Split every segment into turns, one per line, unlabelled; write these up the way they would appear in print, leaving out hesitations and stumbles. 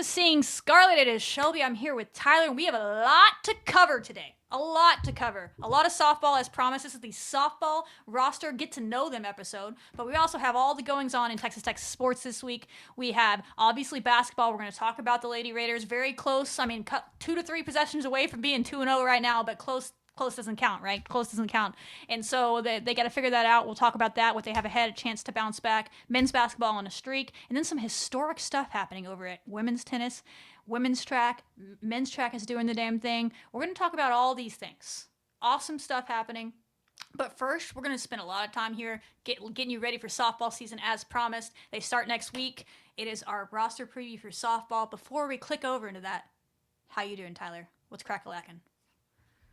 Seeing Scarlet, it is Shelby. I'm here with Tyler, and we have a lot to cover today. A lot to cover. A lot of softball, as promised. This is the softball roster get to know them episode. But we also have all the goings on in Texas sports this week. We have obviously basketball. We're going to talk about the Lady Raiders. Very close. I mean, 2 to 3 possessions away from being 2-0 right now, but close doesn't count, right? Close doesn't count. And so they got to figure that out. We'll talk about that, what they have ahead, a chance to bounce back. Men's basketball on a streak, and then some historic stuff happening over at women's tennis, women's track, men's track is doing the damn thing. We're going to talk about all these things. Awesome stuff happening. But first, we're going to spend a lot of time here getting you ready for softball season as promised. They start next week. It is our roster preview for softball. Before we click over into that, how you doing, Tyler? What's crack-a-lackin'?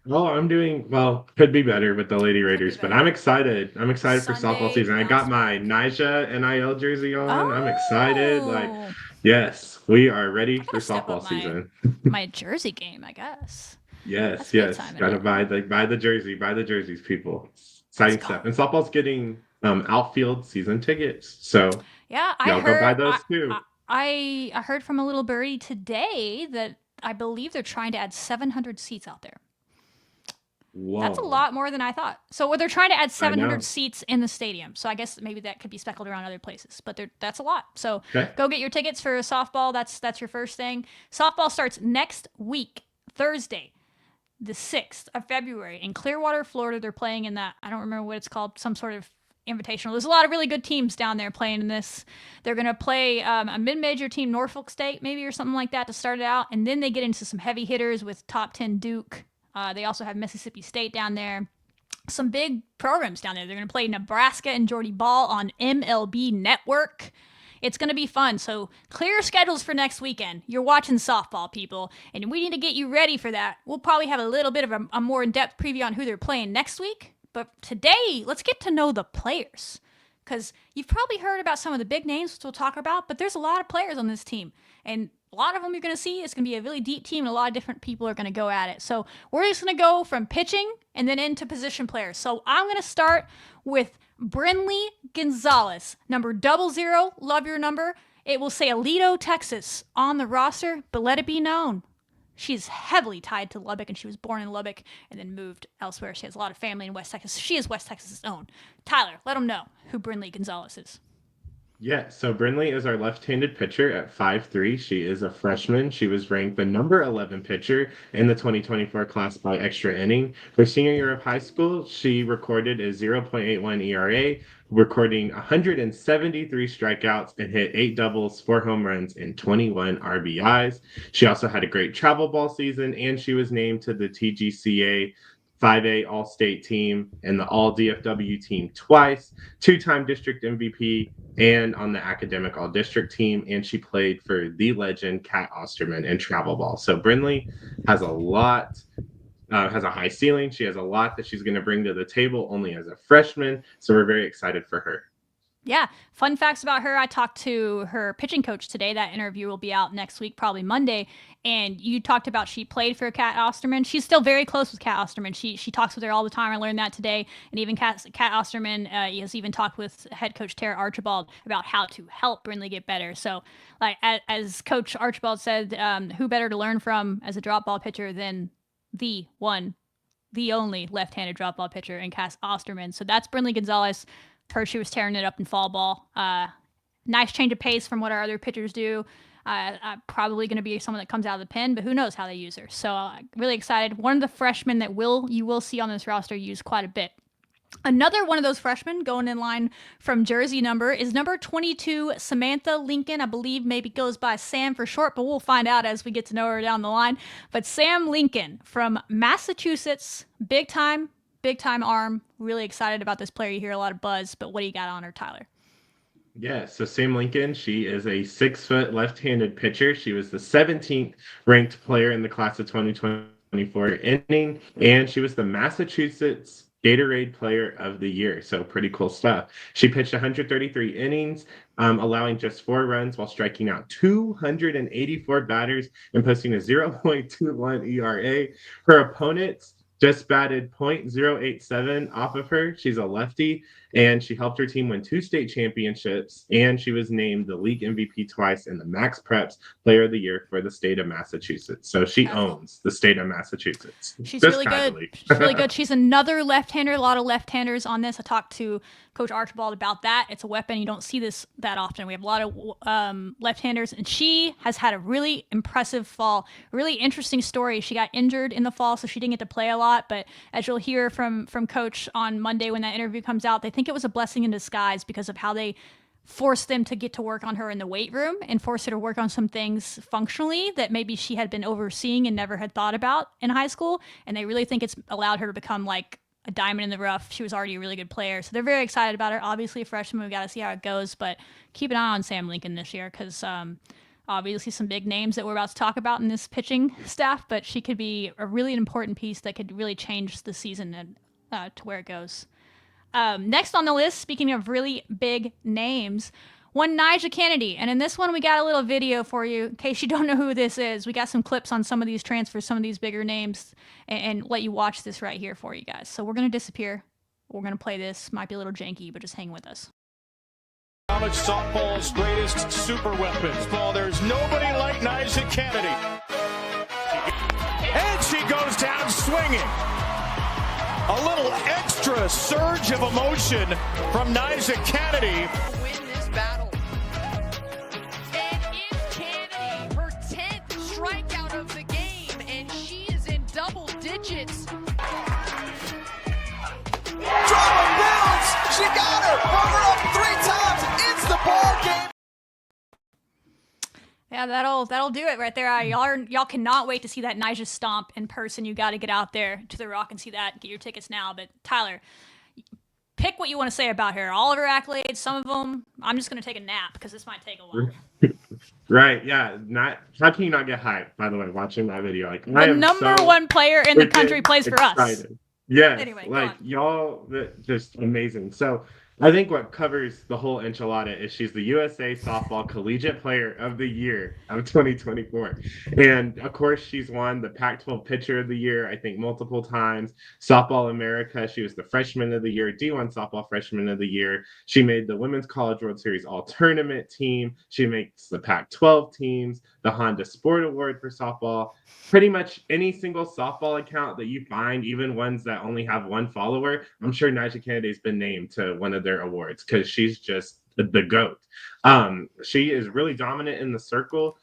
Oh, I'm doing well. Could be better with the Lady
Could be
Raiders, but
better.
I'm excited. I'm excited for softball
Sunday
season. I
bounce
got my
back.
Nija NIL jersey on. I'm excited.
Oh,
Yes, we are ready
I
for
gotta step up
softball
my
season.
jersey game, I guess.
Yes,
That's a good
yes.
time of
Gotta
day.
buy the jersey, buy the jerseys, people.
Let's
Exciting
go.
stuff. And softball's getting outfield season tickets, so
Yeah, I
y'all go buy
heard.
those
I
too.
I heard from a little birdie today that I believe they're trying to add 700 seats out there. That's a
Whoa,
lot more than I thought. So they're trying to add
I
700
know.
seats in the stadium. So I guess maybe that could be speckled around other places, but that's a lot. So
Okay.
go get your tickets for softball. That's your first thing. Softball starts next week, Thursday, the 6th of February in Clearwater, Florida. They're playing in that, I don't remember what it's called, some sort of invitational. There's a lot of really good teams down there playing in this. They're going to play a mid-major team, Norfolk State maybe, or something like that to start it out. And then they get into some heavy hitters with top 10 Duke. They also have Mississippi State down there. Some big programs down there. They're going to play Nebraska and Geordie Ball on MLB Network. It's going to be fun. So clear schedules for next weekend. You're watching softball, people, and we need to get you ready for that. We'll probably have a little bit of a more in-depth preview on who they're playing next week. But today, let's get to know the players. Because you've probably heard about some of the big names, which we'll talk about, but there's a lot of players on this team. And a lot of them you're going to see. It's going to be a really deep team, and a lot of different people are going to go at it. So we're just going to go from pitching and then into position players. So I'm going to start with Brinley Gonzalez, number 00. Love your number. It will say Aledo, Texas on the roster, but let it be known she's heavily tied to Lubbock, and she was born in Lubbock and then moved elsewhere. She has a lot of family in West Texas. She is West Texas' own. Tyler, let them know who Brinley Gonzalez is.
Yeah, so Brinley is our left-handed pitcher at 5'3". She is a freshman. She was ranked the number 11 pitcher in the 2024 class by extra inning. Her senior year of high school, she recorded a 0.81 ERA, recording 173 strikeouts and hit 8 doubles, 4 home runs, and 21 RBIs. She also had a great travel ball season, and she was named to the TGCA 5A All-State team and the All-DFW team twice, two-time district MVP, and on the academic all-district team. And she played for the legend Kat Osterman in travel ball. So Brinley has a lot, has a high ceiling. She has a lot that she's going to bring to the table only as a freshman. So we're very excited for her.
Yeah, fun facts about her. I talked to her pitching coach today. That interview will be out next week, probably Monday. And you talked about she played for Kat Osterman. She's still very close with Kat Osterman. She talks with her all the time. I learned that today. And even Kat Osterman has even talked with head coach Tara Archibald about how to help Brinley get better. So, like as Coach Archibald said, who better to learn from as a drop ball pitcher than the one, the only left-handed drop ball pitcher in Kat Osterman. So that's Brinley Gonzalez. Heard she was tearing it up in fall ball. Nice change of pace from what our other pitchers do. Probably going to be someone that comes out of the pen, but who knows how they use her. So really excited. One of the freshmen that you will see on this roster used quite a bit. Another one of those freshmen going in line from jersey number is number 22, Samantha Lincoln. I believe maybe goes by Sam for short, but we'll find out as we get to know her down the line. But Sam Lincoln from Massachusetts, big time arm. Really excited about this player. You hear a lot of buzz, but what do you got on her, Tyler?
Yeah, so Sam Lincoln, she is a 6-foot left-handed pitcher. She was the 17th ranked player in the class of 2024 inning, and she was the Massachusetts Gatorade Player of the Year. So pretty cool stuff. She pitched 133 innings, allowing just 4 runs while striking out 284 batters and posting a 0.21 ERA. Her opponents just batted .087 off of her. She's a lefty, and she helped her team win 2 state championships, and she was named the league MVP twice and the Max Preps Player of the Year for the state of Massachusetts. So she
Incredible.
owns the state of Massachusetts.
She's
Just
really good.
casually.
She's really good. She's another left-hander. A lot of left-handers on this. I talked to Coach Archibald about that. It's a weapon. You don't see this that often. We have a lot of left-handers, and she has had a really impressive fall. Really interesting story. She got injured in the fall, so she didn't get to play a lot. But as you'll hear from Coach on Monday when that interview comes out, they think it was a blessing in disguise because of how they forced them to get to work on her in the weight room and force her to work on some things functionally that maybe she had been overseeing and never had thought about in high school. And they really think it's allowed her to become like a diamond in the rough. She was already a really good player. So they're very excited about her. Obviously, a freshman, we've got to see how it goes, but keep an eye on Sam Lincoln this year because obviously some big names that we're about to talk about in this pitching staff, but she could be a really important piece that could really change the season to where it goes. Next on the list, speaking of really big names, one Nyjah Kennedy. And in this one, we got a little video for you in case you don't know who this is. We got some clips on some of these transfers, some of these bigger names, and let you watch this right here for you guys. So we're going to disappear. We're going to play this. Might be a little janky, but just hang with us.
College softball's greatest super weapons. Ball, there's nobody like Nyjah Kennedy. And she goes down swinging. A little extra surge of emotion from Nyjah Kennedy.
Win this battle. And it's Kennedy, her 10th strikeout of the game, and she is in double digits.
Drama bounce! She got her! Brought her up 3 times! It's the ball game!
Yeah, that'll do it right there. Y'all cannot wait to see that Nyjah stomp in person. You got to get out there to the Rock and see that. Get your tickets now. But Tyler, pick what you want to say about her. All of her accolades, some of them. I'm just gonna take a nap because this might take a while.
Right, yeah. How can you not get hyped, by the way, watching that video? Like,
The number one player in the country plays for us.
Excited. Yes,
Anyway,
like y'all, just amazing. So I think what covers the whole enchilada is she's the USA Softball Collegiate Player of the Year of 2024. And of course, she's won the Pac-12 Pitcher of the Year, I think, multiple times. Softball America, she was the Freshman of the Year, D1 Softball Freshman of the Year. She made the Women's College World Series All-Tournament team. She makes the Pac-12 teams, the Honda Sport Award for softball. Pretty much any single softball account that you find, even ones that only have one follower, I'm sure Nyjah Kennedy has been named to one of their awards because she's just the GOAT. She is really dominant in the circle.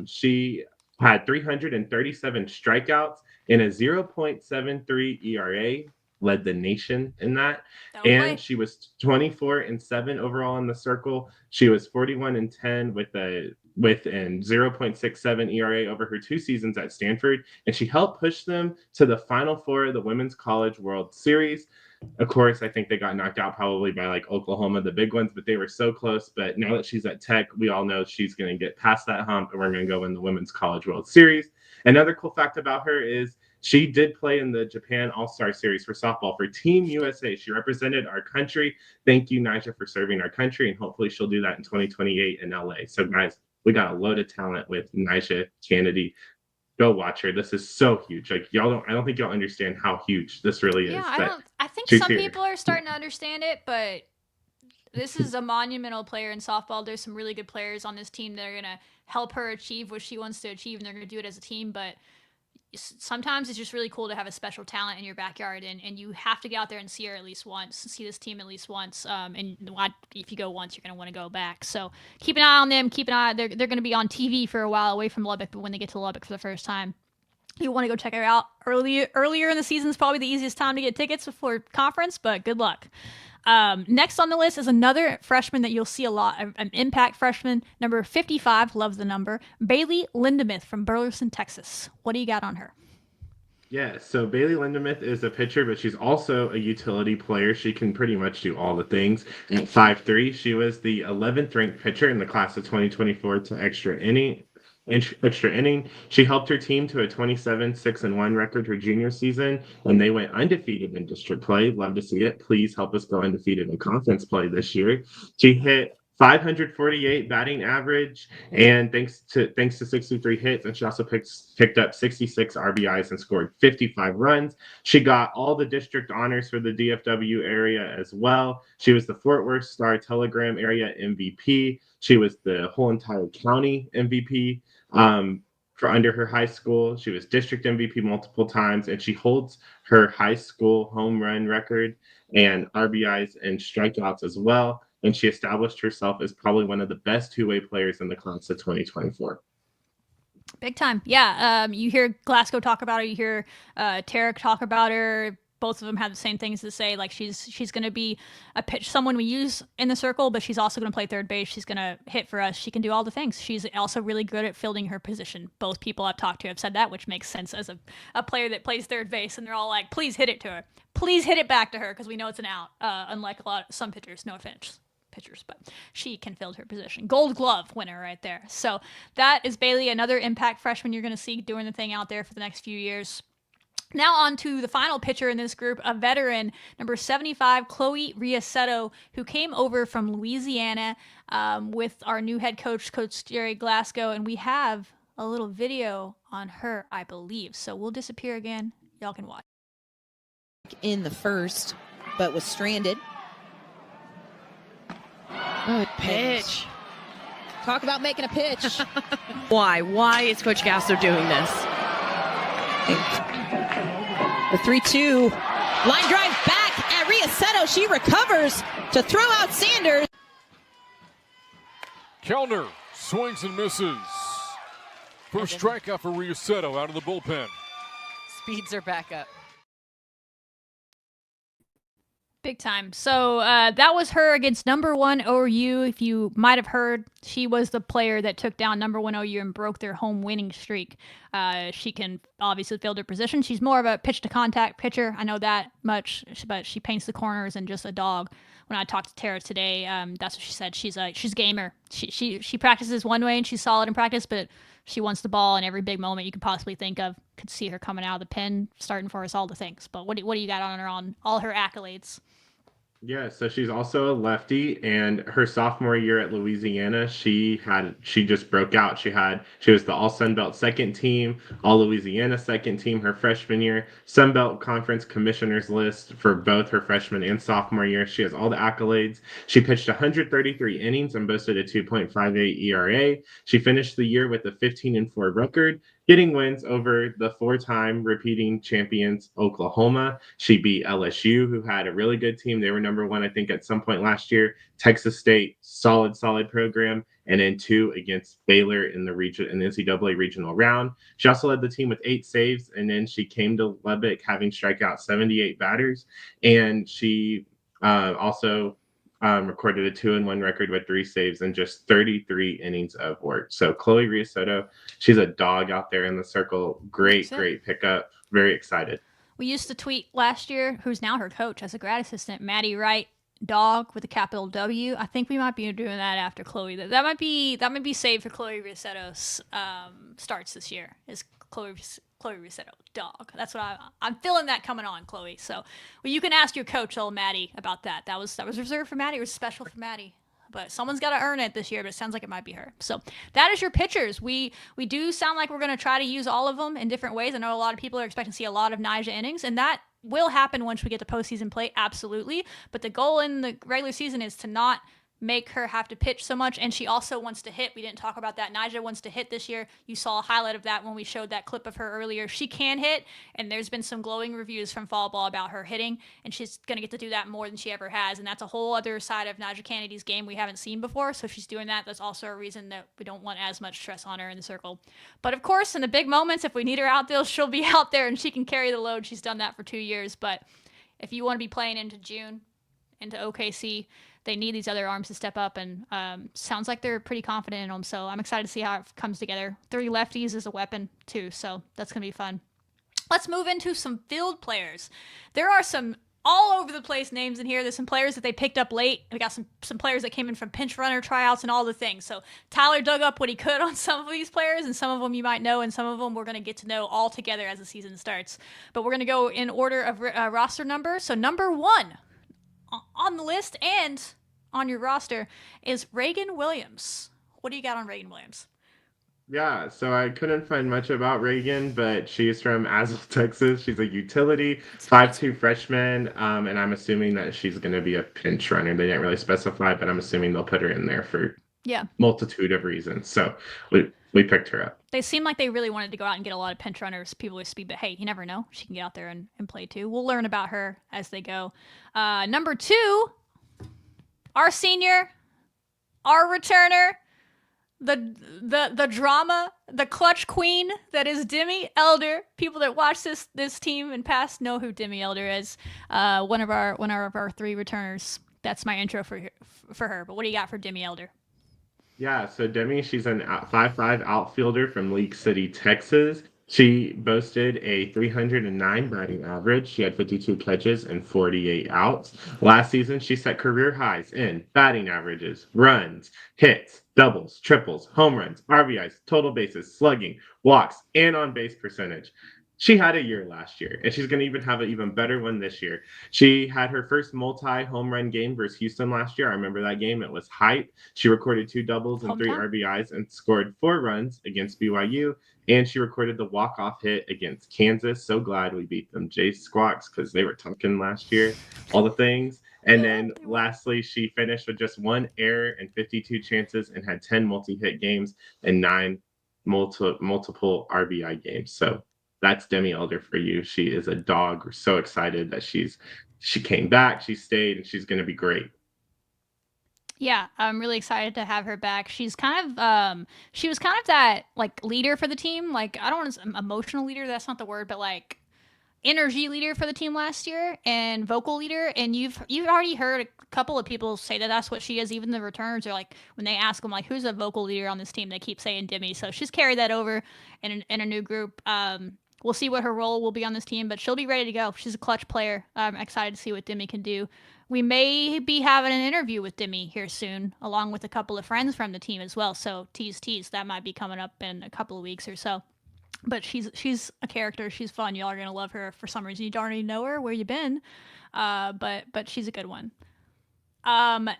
She had 337 strikeouts and a 0.73 ERA, led the nation in that. And she was 24-7 overall in the circle. She was 41-10 with an 0.67 ERA over her 2 seasons at Stanford, and she helped push them to the Final Four of the Women's College World Series. Of course, I think they got knocked out probably by like Oklahoma, the big ones, but they were so close. But now that she's at Tech, we all know she's going to get past that hump, and we're going to go win the Women's College World Series. Another cool fact about her is she did play in the Japan All-Star Series for softball for Team USA. She represented our country. Thank you, Nyjah, for serving our country, and hopefully she'll do that in 2028 in LA. So, guys, we got a load of talent with Nyjah Kennedy. Go watch her. This is so huge. Like, I don't think y'all understand how huge this really is.
Yeah, I think some people are starting to understand it, but this is a monumental player in softball. There's some really good players on this team that are going to help her achieve what she wants to achieve, and they're going to do it as a team. But sometimes it's just really cool to have a special talent in your backyard, and you have to get out there and see her at least once, see this team at least once. And if you go once, you're going to want to go back. So keep an eye on them. Keep an eye. They're going to be on TV for a while away from Lubbock, but when they get to Lubbock for the first time, you want to go check her out. Earlier in the season is probably the easiest time to get tickets before conference, but good luck. Next on the list is another freshman that you'll see a lot, an impact freshman, number 55, loves the number, Bailey Lindemuth from Burleson, Texas. What do you got on her?
Yeah, so Bailey Lindemuth is a pitcher, but she's also a utility player. She can pretty much do all the things. At 5'3", she was the 11th ranked pitcher in the class of 2024 to extra inning. She helped her team to a 27-6-1 record her junior season, and they went undefeated in district play. Love to see it. Please help us go undefeated in conference play this year. She hit 548 batting average, and thanks to 63 hits, and she also picked up 66 RBIs and scored 55 runs. She got all the district honors for the DFW area as well. She was the Fort Worth Star Telegram area MVP. She was the whole entire county MVP. For under her high school, she was district MVP multiple times, and she holds her high school home run record and RBIs and strikeouts as well. And she established herself as probably one of the best two-way players in the class of 2024.
Big time. Yeah. You hear Glasgow talk about her. You hear Tarek talk about her. Both of them have the same things to say. Like she's going to be someone we use in the circle, but she's also going to play third base. She's going to hit for us. She can do all the things. She's also really good at fielding her position. Both people I've talked to have said that, which makes sense as a player that plays third base. And they're all like, please hit it to her. Please hit it back to her because we know it's an out. Unlike some pitchers, no offense. Pitchers, but she can field her position. Gold Glove winner right there. So that is Bailey, another impact freshman you're going to see doing the thing out there for the next few years. Now on to the final pitcher in this group, a veteran, number 75, Chloe Riasetto, who came over from Louisiana with our new head coach, Coach Jerry Glasgow, and we have a little video on her, I believe. So we'll disappear again. Y'all can watch.
In the first, but was stranded.
Good pitch.
Talk about making a pitch.
Why? Why is Coach Gasso doing this?
The 3-2. Line drive back at Riasetto. She recovers to throw out Sanders.
Kellner swings and misses. First strikeout for Riasetto out of the bullpen.
Speeds are back up.
Big time. So that was her against number 1 OU. If you might have heard, she was the player that took down number 1 OU and broke their home winning streak. She can obviously field her position. She's more of a pitch to contact pitcher. I know that much, but she paints the corners and just a dog. When I talked to Tara today, that's what she said. She's a gamer. She practices one way and she's solid in practice, but she wants the ball in every big moment you could possibly think of. Could see her coming out of the pen, starting for us, all the things. But what do you got on her, on all her accolades?
Yeah, so she's also a lefty, and her sophomore year at Louisiana, she just broke out. She was the All Sun Belt second team, All Louisiana second team her freshman year, Sun Belt Conference commissioners list for both her freshman and sophomore year. She has all the accolades. She pitched 133 innings and boasted a 2.58 ERA. She finished the year with a 15-4 record, getting wins over the 4-time repeating champions Oklahoma. She beat LSU, who had a really good team. They were number 1, I think, at some point last year. Texas State, solid program. And then 2 against Baylor in the NCAA regional round. She also led the team with 8 saves, and then she came to Lubbock having strike out 78 batters. And she also recorded a 2-1 record with 3 saves and just 33 innings of work. So Chloe Riasetto, she's a dog out there in the circle. Great pickup. Very excited.
We used to tweet last year, who's now her coach as a grad assistant, Maddie Wright, dog with a capital W. I think we might be doing that after Chloe. That might be saved for Chloe Riasetto's starts this year. Is Chloe Riasetto, dog. That's what I'm feeling that coming on, Chloe. So, well, you can ask your coach, old Maddie, about that. That was reserved for Maddie. It was special for Maddie. But someone's got to earn it this year, but it sounds like it might be her. So that is your pitchers. We do sound like we're going to try to use all of them in different ways. I know a lot of people are expecting to see a lot of Nyjah innings, and that will happen once we get to postseason play, absolutely. But the goal in the regular season is to not make her have to pitch so much, and she also wants to hit. We didn't talk about that. Nyjah wants to hit this year. You saw a highlight of that when we showed that clip of her earlier. She can hit, and there's been some glowing reviews from Fall Ball about her hitting, and she's going to get to do that more than she ever has, and that's a whole other side of Nyjah Kennedy's game we haven't seen before. So if she's doing that, that's also a reason that we don't want as much stress on her in the circle. But of course, in the big moments, if we need her out there, she'll be out there and she can carry the load. She's done that for 2 years. But if you want to be playing into June, into OKC, they need these other arms to step up, and sounds like they're pretty confident in them. So I'm excited to see how it comes together. 3 lefties is a weapon too, so that's going to be fun. Let's move into some field players. There are some all over the place names in here. There's some players that they picked up late. We got some players that came in from pinch runner tryouts and all the things. So Tyler dug up what he could on some of these players, and some of them you might know, and some of them we're going to get to know all together as the season starts. But we're going to go in order of roster number. So number 1 on the list and on your roster is Reagan Williams. What do you got on Reagan Williams?
Yeah, so I couldn't find much about Reagan, but she's from Azle, Texas. She's a utility 5'2" freshman, and I'm assuming that she's going to be a pinch runner. They didn't really specify, but I'm assuming they'll put her in there for multitude of reasons. So we picked her up.
They seem like they really wanted to go out and get a lot of pinch runners, people with speed, but hey, you never know. She can get out there and play too. We'll learn about her as they go. Number 2, our senior, our returner, the drama, the clutch queen that is Demi Elder. People that watch this team and past know who Demi Elder is. One of our 3 returners. That's my intro for her. But what do you got for Demi Elder?
Yeah, so Demi, she's an 5'5" outfielder from League City, Texas. She boasted a 309 batting average. She had 52 catches and 48 outs. Last season, she set career highs in batting averages, runs, hits, doubles, triples, home runs, RBIs, total bases, slugging, walks, and on base percentage. She had a year last year, and she's going to even have an even better one this year. She had her first multi-home run game versus Houston last year. I remember that game. It was hype. She recorded 2 doubles and 3 RBIs and scored 4 runs against BYU, and she recorded the walk-off hit against Kansas. So glad we beat them Jace Squawks because they were talking last year, all the things. And then lastly, she finished with just 1 error and 52 chances and had 10 multi-hit games and 9 multiple RBI games. So that's Demi Elder for you. She is a dog. We're so excited that she came back, she stayed, and she's going to be great.
Yeah, I'm really excited to have her back. She's kind of she was kind of that like leader for the team. Like I don't want to emotional leader, that's not the word, but like energy leader for the team last year and vocal leader. And you've already heard a couple of people say that that's what she is. Even the returners are like, when they ask them like who's a vocal leader on this team, they keep saying Demi. So she's carried that over in a new group. We'll see what her role will be on this team, but she'll be ready to go. She's a clutch player. I'm excited to see what Demi can do. We may be having an interview with Demi here soon, along with a couple of friends from the team as well. So tease, that might be coming up in a couple of weeks or so. But she's a character. She's fun. Y'all are gonna love her for some reason. You don't already know her. Where you been? But she's a good one.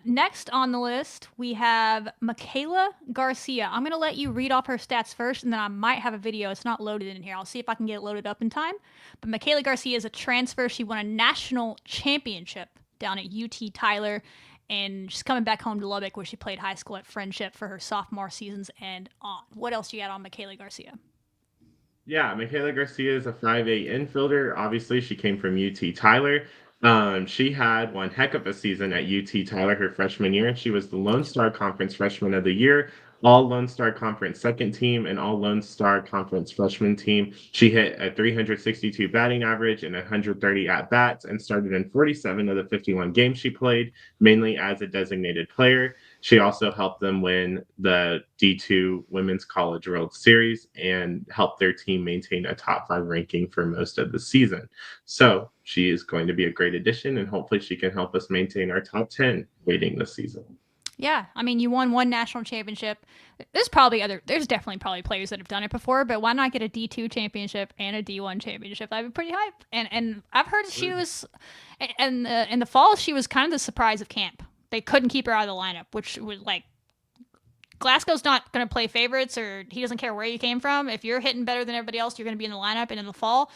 Next on the list, we have Michaela Garcia. I'm going to let you read off her stats first, and then I might have a video. It's not loaded in here. I'll see if I can get it loaded up in time. But Michaela Garcia is a transfer. She won a national championship down at UT Tyler, and she's coming back home to Lubbock, where she played high school at Friendship for her sophomore seasons and on. What else do you got on Michaela Garcia?
Yeah, Michaela Garcia is a 5'8" infielder. Obviously, she came from UT Tyler. She had one heck of a season at UT Tyler her freshman year. She was the Lone Star Conference Freshman of the Year, all Lone Star Conference second team, and all Lone Star Conference freshman team. She hit a 362 batting average and 130 at-bats and started in 47 of the 51 games she played, mainly as a designated player. She also helped them win the D2 Women's College World Series and helped their team maintain a top 5 ranking for most of the season. So she is going to be a great addition, and hopefully she can help us maintain our top 10 rating this season.
Yeah, I mean, you won 1 national championship. There's definitely probably players that have done it before, but why not get a D2 championship and a D1 championship? That'd be pretty hype. And I've heard she was, and in the fall, she was kind of the surprise of camp. They couldn't keep her out of the lineup, which was like, Glasgow's not going to play favorites, or he doesn't care where you came from. If you're hitting better than everybody else, you're going to be in the lineup. And in the fall,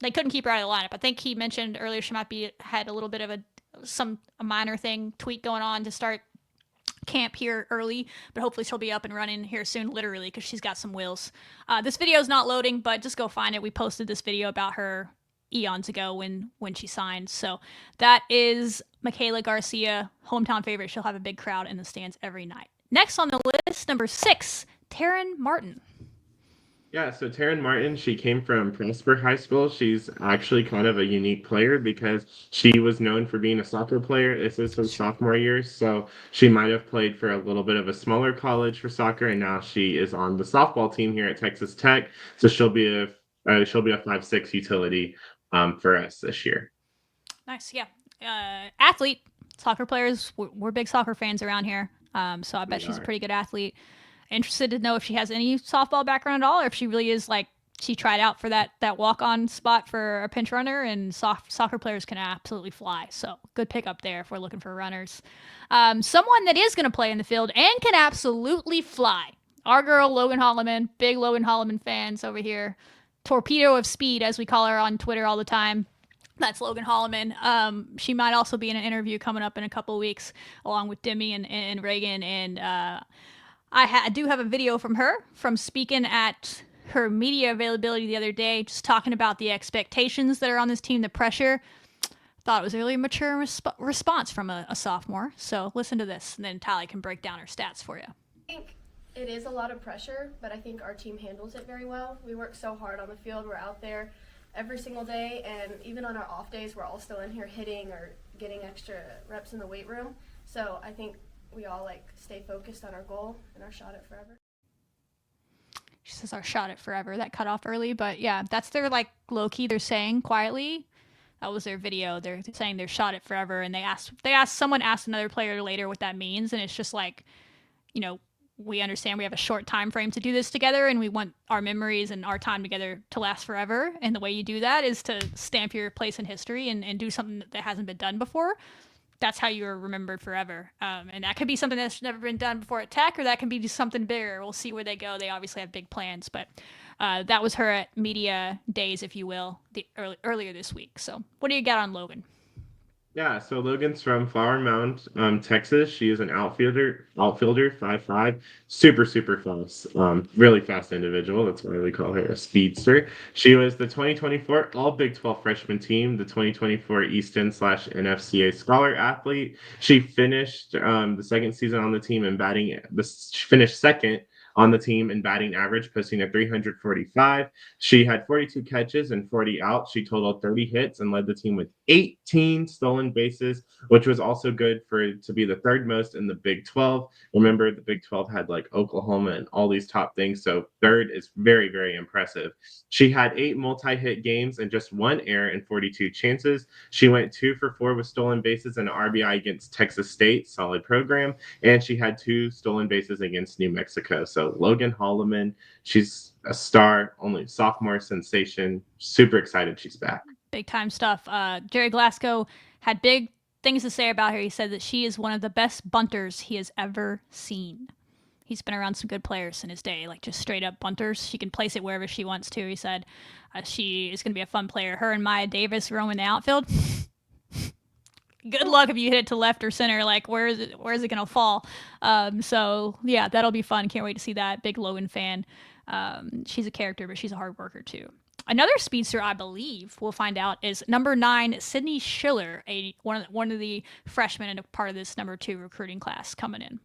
they couldn't keep her out of the lineup. I think he mentioned earlier she had a little bit of a minor tweak going on to start camp here early, but hopefully she'll be up and running here soon, literally, because she's got some wheels. This video is not loading, but just go find it. We posted this video about her eons ago when she signed. So that is Michaela Garcia, hometown favorite. She'll have a big crowd in the stands every night. Next on the list, number 6, Taryn Martin.
Yeah, so Taryn Martin, she came from Prosper High School. She's actually kind of a unique player because she was known for being a soccer player. This is her sophomore year, so she might have played for a little bit of a smaller college for soccer, and now she is on the softball team here at Texas Tech. So she'll be a 5'6" utility for us this year.
Nice, yeah. Athlete, soccer players. We're big soccer fans around here, so I bet she's a pretty good athlete. Interested to know if she has any softball background at all, or if she really is like she tried out for that walk-on spot for a pinch runner, and soccer players can absolutely fly. So good pickup there if we're looking for runners. Someone that is going to play in the field and can absolutely fly. Our girl, Logan Holloman. Big Logan Holloman fans over here. Torpedo of speed, as we call her on Twitter all the time. That's Logan Holloman. She might also be in an interview coming up in a couple of weeks, along with Demi and Reagan. And I do have a video from her from speaking at her media availability the other day, just talking about the expectations that are on this team, the pressure. Thought it was a really mature response from a sophomore. So listen to this, and then Tally can break down her stats for you.
I think it is a lot of pressure, but I think our team handles it very well. We work so hard on the field. We're out there every single day, and even on our off days, we're all still in here hitting or getting extra reps in the weight room. So I think we all stay focused on our goal and our shot at forever.
She says our shot at forever. That cut off early, but yeah, that's their low-key. They're saying quietly. That was their video. They're saying they're shot at forever, and someone asked another player later what that means, and it's just we understand we have a short time frame to do this together, and we want our memories and our time together to last forever. And the way you do that is to stamp your place in history and do something that hasn't been done before. That's how you're remembered forever. And that could be something that's never been done before at Tech, or that can be just something bigger. We'll see where they go. They obviously have big plans, but that was her at media days, if you will, earlier this week. So what do you got on Logan?
Yeah, so Logan's from Flower Mound, Texas. She is an outfielder, 5'5", super fast, really fast individual. That's why we call her a speedster. She was the 2024 All Big 12 Freshman Team, the 2024 Easton/NFCA Scholar Athlete. She finished the second season on the team and finished second on the team in batting average, posting a 345. She had 42 catches and 40 outs. She totaled 30 hits and led the team with 18 stolen bases, which was also good to be the third most in the Big 12. Remember, the Big 12 had Oklahoma and all these top things, so third is very, very impressive. She had 8 multi-hit games and just 1 error in 42 chances. She went 2 for 4 with stolen bases and an RBI against Texas State, solid program, and she had 2 stolen bases against New Mexico. So Logan Holloman, she's a star, only sophomore sensation. Super excited she's back.
Big time stuff. Jerry Glasgow had big things to say about her. He said that she is one of the best bunters he has ever seen. He's been around some good players in his day, just straight up bunters. She can place it wherever she wants to. He said she is going to be a fun player. Her and Maya Davis roaming the outfield. Good luck if you hit it to left or center. Where is it going to fall? So yeah, that'll be fun. Can't wait to see that. Big Logan fan. She's a character, but she's a hard worker too. Another speedster, I believe, we'll find out, is number 9, Sydney Schiller, one of the freshmen and a part of this number 2 recruiting class coming in.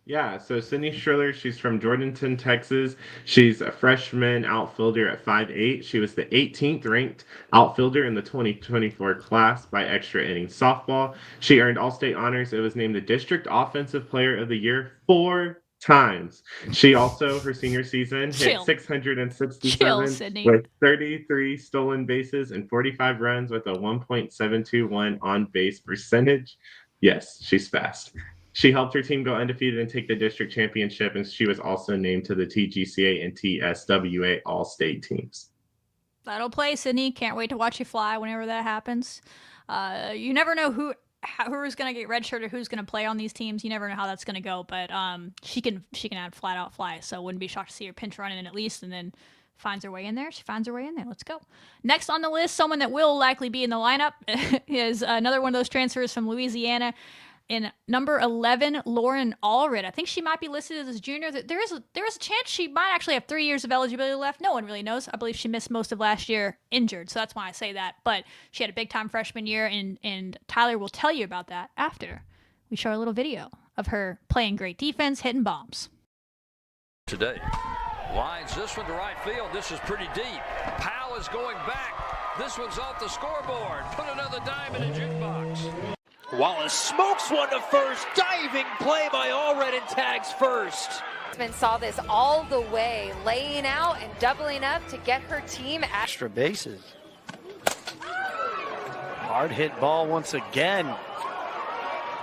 Yeah, so Sydney Schiller, she's from Jordanton, Texas. She's a freshman outfielder at 5'8". She was the 18th ranked outfielder in the 2024 class by Extra Innings Softball. She earned All-State honors. It was named the District Offensive Player of the Year 4 times. She also, her senior season, hit 667 with 33 stolen bases and 45 runs with a 1.721 on-base percentage. Yes, she's fast. She helped her team go undefeated and take the district championship, and she was also named to the TGCA and TSWA All-State teams.
That'll play, Sydney. Can't wait to watch you fly whenever that happens. You never know who's going to get redshirt or who's going to play on these teams. You never know how that's going to go, but she can add flat out fly, so wouldn't be shocked to see her pinch running at least, and then finds her way in there. She finds her way in there. Let's go. Next on the list, someone that will likely be in the lineup is another one of those transfers from Louisiana. In number 11, Lauren Allred. I think she might be listed as a junior. There is a chance she might actually have 3 years of eligibility left. No one really knows. I believe she missed most of last year injured, so that's why I say that. But she had a big-time freshman year, and Tyler will tell you about that after we show a little video of her playing great defense, hitting bombs.
Today, lines this one to right field. This is pretty deep. Powell is going back. This one's off the scoreboard. Put another dime in the jukebox.
Wallace smokes one to first. Diving play by Allred and tags first.
Saw this all the way, laying out and doubling up to get her team
extra bases. Hard hit ball once again.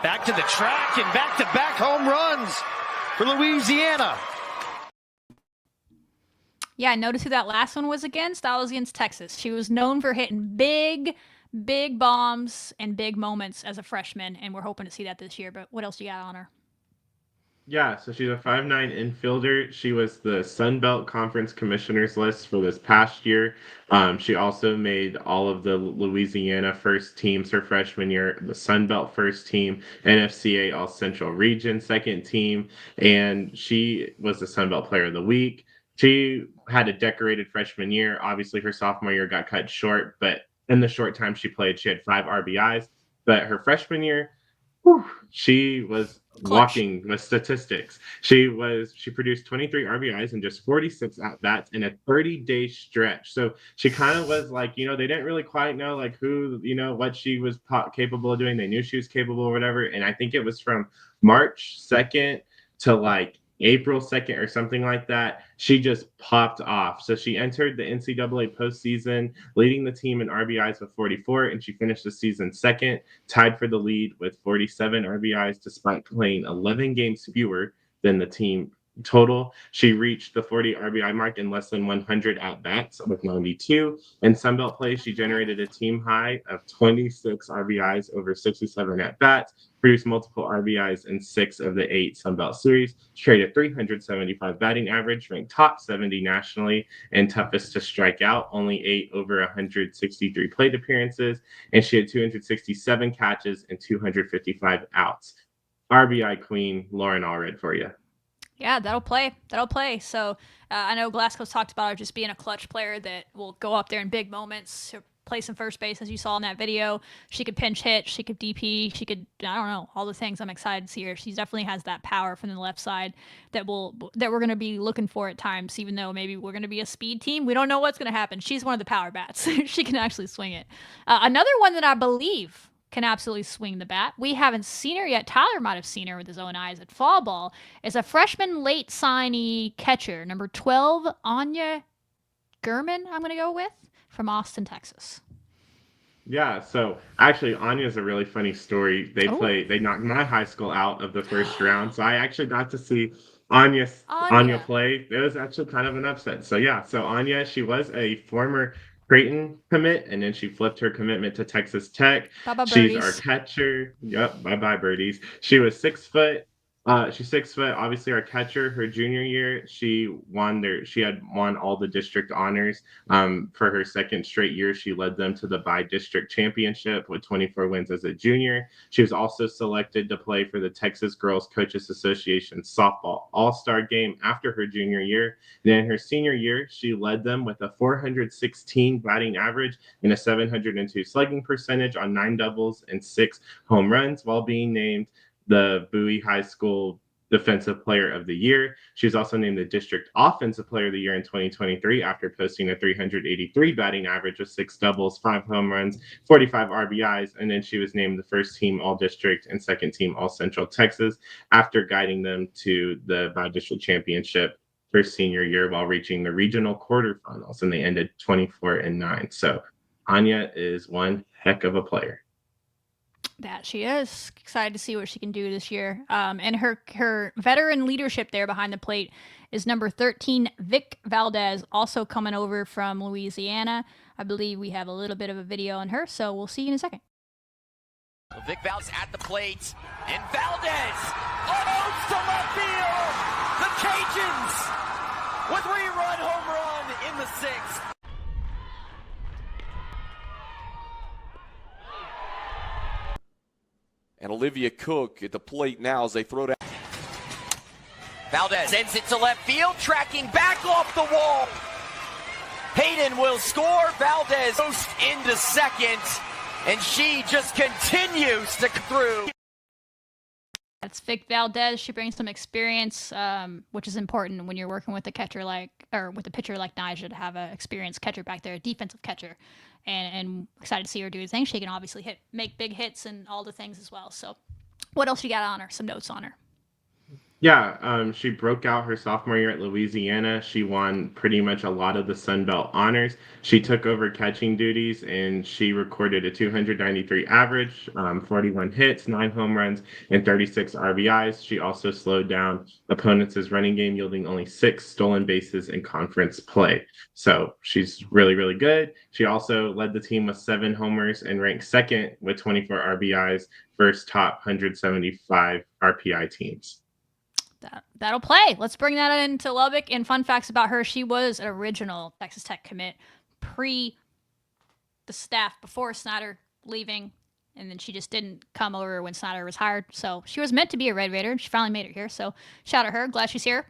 Back to the track and back-to-back home runs for Louisiana.
Yeah, notice who that last one was against? That was against Texas. She was known for hitting big bombs and big moments as a freshman, and we're hoping to see that this year. But what else you got on her?
Yeah, so she's a 5'9" infielder. She was the Sun Belt Conference Commissioners list for this past year. She also made all of the Louisiana first teams her freshman year, the Sun Belt first team, NFCA All Central Region second team, and she was the Sun Belt Player of the Week. She had a decorated freshman year. Obviously, her sophomore year got cut short, but in the short time she played, she had 5 RBIs. But her freshman year, whew, she was
Clutch.
walking with statistics. She produced 23 RBIs and just 46 at bats in a 30-day stretch. So she kind of was like, they didn't really quite know like who, what she was capable of doing. They knew she was capable or whatever. And I think it was from March 2nd to like April 2nd or something like that. She just popped off. So she entered the NCAA postseason, leading the team in RBIs with 44, and she finished the season second, tied for the lead with 47 RBIs, despite playing 11 games fewer than the team total. She reached the 40 RBI mark in less than 100 at bats with 92. In Sunbelt play, she generated a team high of 26 RBIs over 67 at bats, produced multiple RBIs in 6 of the 8 Sunbelt series. She carried a 375 batting average, ranked top 70 nationally, and toughest to strike out, only 8 over 163 plate appearances, and she had 267 catches and 255 outs. RBI queen, Lauren Allred for you.
Yeah, that'll play. That'll play. So I know Blasco's talked about her just being a clutch player that will go up there in big moments. She'll play some first base, as you saw in that video. She could pinch hit. She could DP. She could, I don't know, all the things. I'm excited to see her. She definitely has that power from the left side that we're going to be looking for at times, even though maybe we're going to be a speed team. We don't know what's going to happen. She's one of the power bats. She can actually swing it. Another one that I believe can absolutely swing the bat. We haven't seen her yet. Tyler might have seen her with his own eyes at fall ball. Is a freshman late signee catcher, number 12, Anya Gurman, I'm going to go with, from Austin, Texas.
Yeah, so actually Anya's a really funny story. They knocked my high school out of the first round. So I actually got to see Anya play. It was actually kind of an upset. So yeah, so Anya, she was a former Creighton commit, and then she flipped her commitment to Texas Tech.
Bye-bye,
She's
birdies.
our catcher. Yep, bye-bye birdies. She's 6 foot. She's 6 foot. Obviously, our catcher. Her junior year, she had won all the district honors. For her second straight year, she led them to the by-district championship with 24 wins as a junior. She was also selected to play for the Texas Girls Coaches Association softball all-star game after her junior year. Then in her senior year, she led them with a 416 batting average and a 702 slugging percentage on 9 doubles and 6 home runs, while being named the Bowie High School Defensive Player of the Year. She was also named the District Offensive Player of the Year in 2023 after posting a 383 batting average with 6 doubles, 5 home runs, 45 RBIs, and then she was named the first team All-District and second team All-Central Texas after guiding them to the by-district championship her senior year while reaching the regional quarterfinals, and they ended 24-9. So Anya is one heck of a player.
That she is. Excited to see what she can do this year. And her veteran leadership there behind the plate is number 13, Vic Valdez, also coming over from Louisiana. I believe we have a little bit of a video on her, so we'll see you in a second.
Vic Valdez at the plate, and Valdez almost to left field. The Cajuns with 3-run home run in the 6th.
And Olivia Cook at the plate now as they throw down.
Valdez sends it to left field, tracking back off the wall. Hayden will score. Valdez goes into second, and she just continues to through.
That's Vic Valdez. She brings some experience, which is important when you're working with a pitcher like Nyjah, to have an experienced catcher back there, a defensive catcher. And excited to see her do the thing. She can obviously make big hits and all the things as well. So what else you got on her? Some notes on her.
Yeah, she broke out her sophomore year at Louisiana. She won pretty much a lot of the Sun Belt honors. She took over catching duties and she recorded a 293 average, 41 hits, 9 home runs, and 36 RBIs. She also slowed down opponents' running game, yielding only 6 stolen bases in conference play. So she's really, really good. She also led the team with 7 homers and ranked second with 24 RBIs versus top 175 RPI teams.
That'll play. Let's bring that into Lubbock. And fun facts about her: she was an original Texas Tech commit pre the staff, before Snyder leaving, and then she just didn't come over when Snyder was hired. So she was meant to be a Red Raider. She finally made it here. So shout out her. Glad she's here.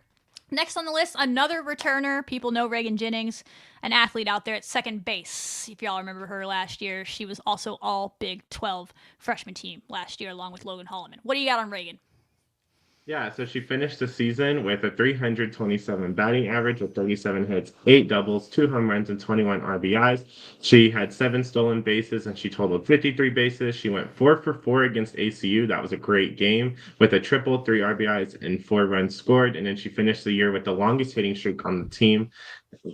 Next on the list, another returner. People know Reagan Jennings, an athlete out there at second base. If y'all remember her last year, she was also all Big 12 freshman team last year, along with Logan Holloman. What do you got on Reagan?
Yeah, so she finished the season with a 327 batting average with 37 hits, 8 doubles, 2 home runs, and 21 RBIs. She had 7 stolen bases and she totaled 53 bases. She went 4 for 4 against ACU. That was a great game with a triple, 3 RBIs, and 4 runs scored. And then she finished the year with the longest hitting streak on the team,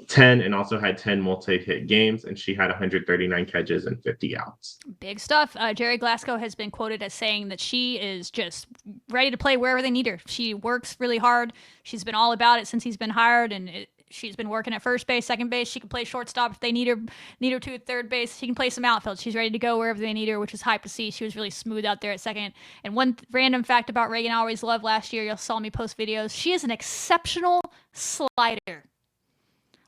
10, and also had 10 multi-hit games, and she had 139 catches and 50 outs.
Big stuff. Jerry Glasgow has been quoted as saying that she is just ready to play wherever they need her. She works really hard. She's been all about it since he's been hired, and she's been working at first base, second base. She can play shortstop if they need her to at third base. She can play some outfield. She's ready to go wherever they need her, which is hype to see. She was really smooth out there at second. And one random fact about Reagan I always loved last year, y'all saw me post videos, she is an exceptional slider.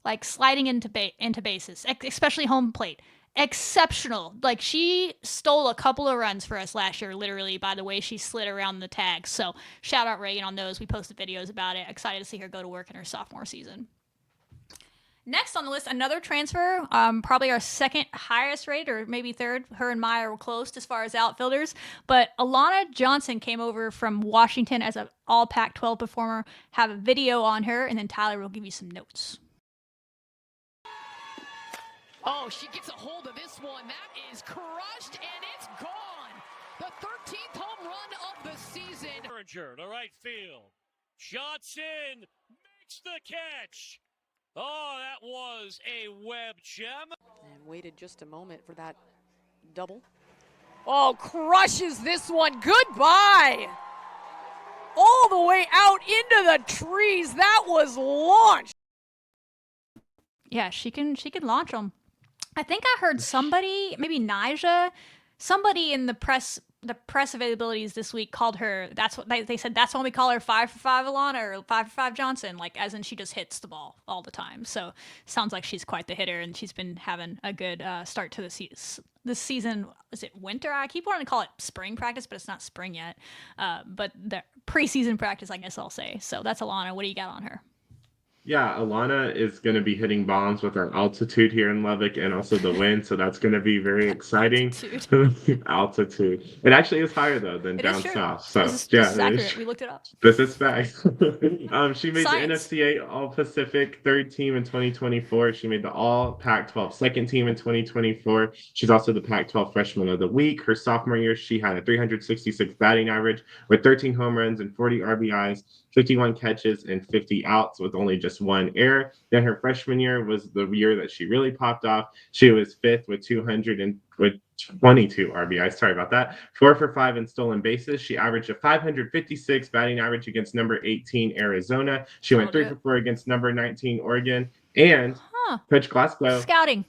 Like sliding into bases, especially home plate. Exceptional. Like, she stole a couple of runs for us last year, literally, by the way she slid around the tags. So shout out Reagan on those. We posted videos about it. Excited to see her go to work in her sophomore season. Next on the list, another transfer, probably our second highest rate, or maybe third. Her and Maya were close as far as outfielders. But Alana Johnson came over from Washington as an all Pac-12 performer. Have a video on her, and then Tyler will give you some notes.
Oh, she gets a hold of this one. That is crushed, and it's gone. The 13th home run of the season.
To right field. Johnson makes the catch. Oh, that was a web gem.
And waited just a moment for that double. Oh, crushes this one. Goodbye. All the way out into the trees. That was launched.
Yeah, she can launch them. I think I heard somebody, maybe Nyjah, somebody in the press availabilities this week called her, that's what they said, that's when we call her 5 for 5 Alana, or 5 for 5 Johnson, like as in she just hits the ball all the time. So sounds like she's quite the hitter, and she's been having a good start to this season. Is it winter? I keep wanting to call it spring practice, but it's not spring yet. But the preseason practice, I guess I'll say. So that's Alana. What do you got on her?
Yeah, Alana is going to be hitting bombs with our altitude here in Lubbock and also the wind, so that's going to be very exciting. Altitude. It actually is higher, though, than down south. So,
this is accurate. We looked it up.
This is facts. She made
Science.
the NFCA All-Pacific third team in 2024. She made the All Pac-12 second team in 2024. She's also the Pac-12 Freshman of the Week. Her sophomore year, she had a 366 batting average with 13 home runs and 40 RBIs, 51 catches, and 50 outs with only just 1 error. Then her freshman year was the year that she really popped off. She was 5th with 22 RBIs. Sorry about that. 4 for 5 in stolen bases. She averaged a 556 batting average against number 18 Arizona. She went 3 for 4 against number 19 Oregon. And Coach Glasgow,
scouting,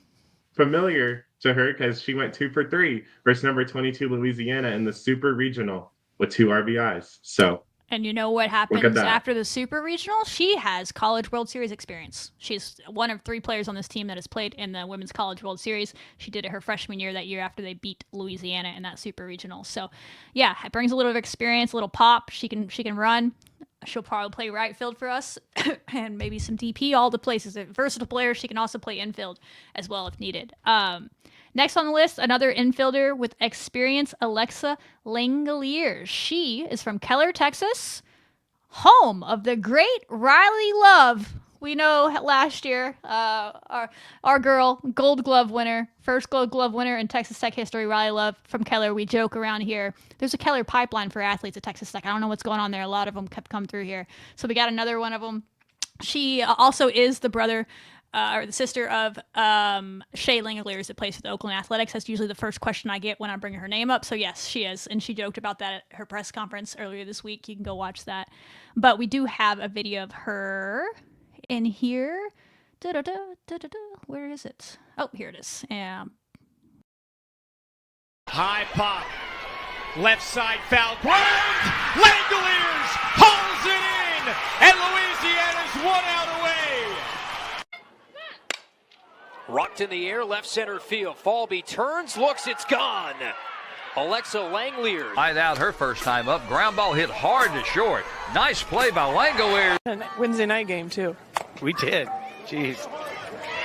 familiar to her because she went 2 for 3 versus number 22 Louisiana in the Super Regional with 2 RBIs. So.
And you know what happens after the Super Regional? She has College World Series experience. She's one of 3 players on this team that has played in the Women's College World Series. She did it her freshman year, that year after they beat Louisiana in that Super Regional. So, yeah, it brings a little bit of experience, a little pop. She can run. She'll probably play right field for us and maybe some DP, all the places. A versatile player. She can also play infield as well if needed. Next on the list, another infielder with experience, Alexa Langoliers. She is from Keller, Texas, home of the great Riley Love. we know last year, our girl, Gold Glove winner, first Gold Glove winner in Texas Tech history, Riley Love from Keller. We joke around here. There's a Keller pipeline for athletes at Texas Tech. I don't know what's going on there. A lot of them kept come through here. So we got another one of them. She also is the brother or the sister of Shay Langoliers that plays for the Oakland Athletics. That's usually the first question I get when I bring her name up. So yes, she is. And she joked about that at her press conference earlier this week. You can go watch that. But we do have a video of her in here. Where is it? Oh, here it is.
High pop. Left side foul ground. Langoliers hauls it in. And Louisiana's 1 out away.
Rocked in the air, left center field. Falby turns, looks, it's gone. Alexa Langoliers.
Eyed out her first time up. Ground ball hit hard to short. Nice play by Langoliers.
Wednesday night game, too.
We did. Jeez.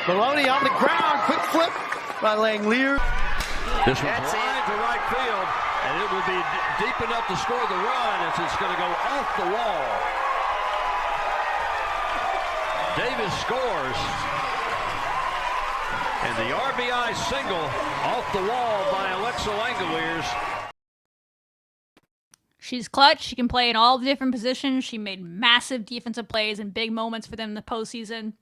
Maloney on the ground. Quick flip by Langoliers.
This one's line to right field, and it will be deep enough to score the run as it's going to go off the wall. Davis scores. And the RBI single off the wall by Alexa Langoliers.
She's clutch. She can play in all the different positions. She made massive defensive plays and big moments for them in the postseason.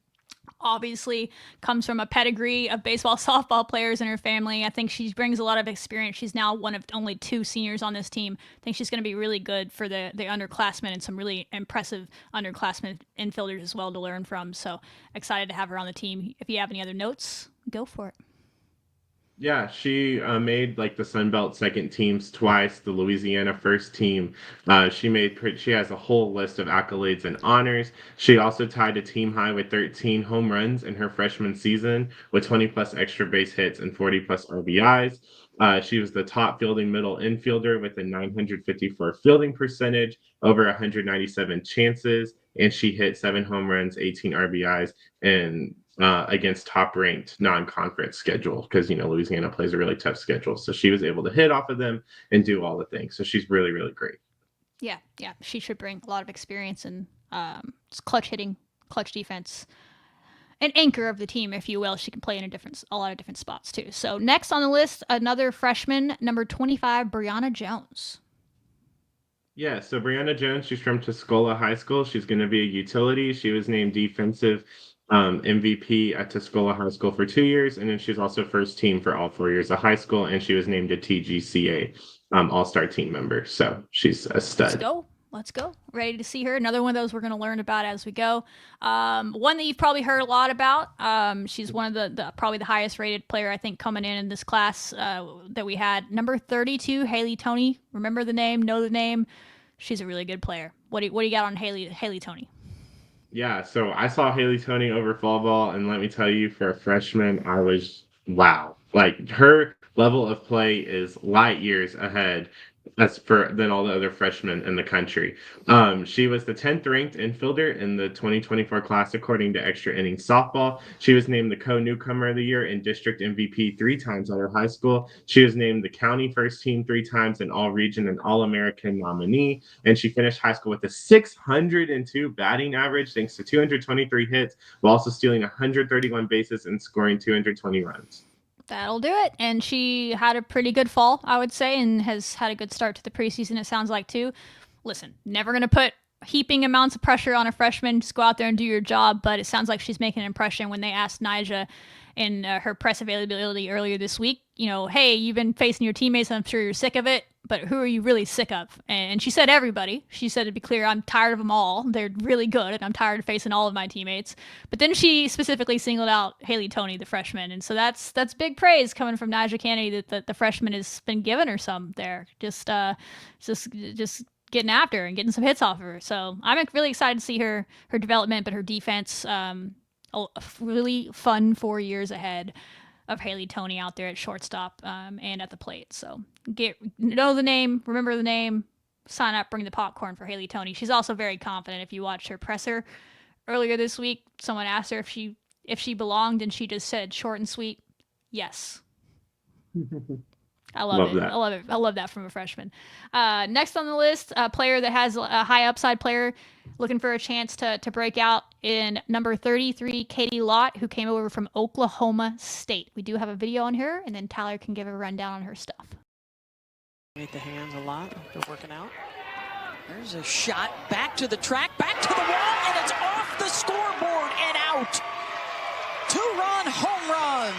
Obviously comes from a pedigree of baseball, softball players in her family. I think she brings a lot of experience. She's now one of only 2 seniors on this team. I think she's going to be really good for the underclassmen and some really impressive underclassmen infielders as well to learn from. So excited to have her on the team. If you have any other notes, go for it.
Yeah, she made like the Sun Belt second teams twice, the Louisiana first team. She has a whole list of accolades and honors. She also tied a team high with 13 home runs in her freshman season with 20 plus extra base hits and 40 plus RBIs. She was the top fielding middle infielder with a 954 fielding percentage, over 197 chances, and she hit 7 home runs, 18 RBIs, and against top-ranked non-conference schedule because, Louisiana plays a really tough schedule. So she was able to hit off of them and do all the things. So she's really, really great.
Yeah. She should bring a lot of experience and clutch hitting, clutch defense, an anchor of the team, if you will. She can play in a lot of different spots, too. So next on the list, another freshman, number 25, Brianna Jones.
Yeah, so Brianna Jones, she's from Tuscola High School. She's going to be a utility. She was named defensive MVP at Tuscola High School for 2 years, and then she's also first team for all 4 years of high school, and she was named a TGCA All-Star team member. So she's a stud.
Let's go. Ready to see her. Another one of those we're going to learn about as we go. One that you've probably heard a lot about. She's one of the probably the highest rated player, I think, coming in this class that we had. Number 32, Haley Toney. Remember the name, know the name. She's a really good player. What do you got on Haley Toney?
Yeah, so I saw Haley Toney over fall ball, and let me tell you, for a freshman, I was wow. Like, her level of play is light years ahead than all the other freshmen in the country. She was the 10th ranked infielder in the 2024 class according to Extra Innings Softball. She was named the co-newcomer of the year and district MVP 3 times at her high school. She was named the county first team 3 times, an all-region and all-American nominee. And she finished high school with a 602 batting average thanks to 223 hits, while also stealing 131 bases and scoring 220 runs.
That'll do it. And she had a pretty good fall, I would say, and has had a good start to the preseason, it sounds like, too. Listen, never going to put heaping amounts of pressure on a freshman. Just go out there and do your job. But it sounds like she's making an impression when they asked Nyjah in her press availability earlier this week, hey, you've been facing your teammates. I'm sure you're sick of it. But who are you really sick of? And she said everybody. She said, to be clear, I'm tired of them all. They're really good, and I'm tired of facing all of my teammates. But then she specifically singled out Haley Toney, the freshman. And so that's big praise coming from Nyjah Kennedy that the freshman has been giving her some there. Just getting after her and getting some hits off of her. So I'm really excited to see her development, but her defense, a really fun 4 years ahead of Haley Toney out there at shortstop and at the plate. So know the name, remember the name, sign up, bring the popcorn for Haley Toney. She's also very confident. If you watched her presser earlier this week, someone asked her if she belonged, and she just said short and sweet, yes. I love it.
That.
I love it. I love that from a freshman. Next on the list, a player that has a high upside player looking for a chance to break out in number 33, Katie Lott, who came over from Oklahoma State. We do have a video on her, and then Tyler can give a rundown on her stuff.
Hit the hands a lot. They're working out. There's a shot back to the track, back to the wall, and it's off the scoreboard and out. 2-run home run.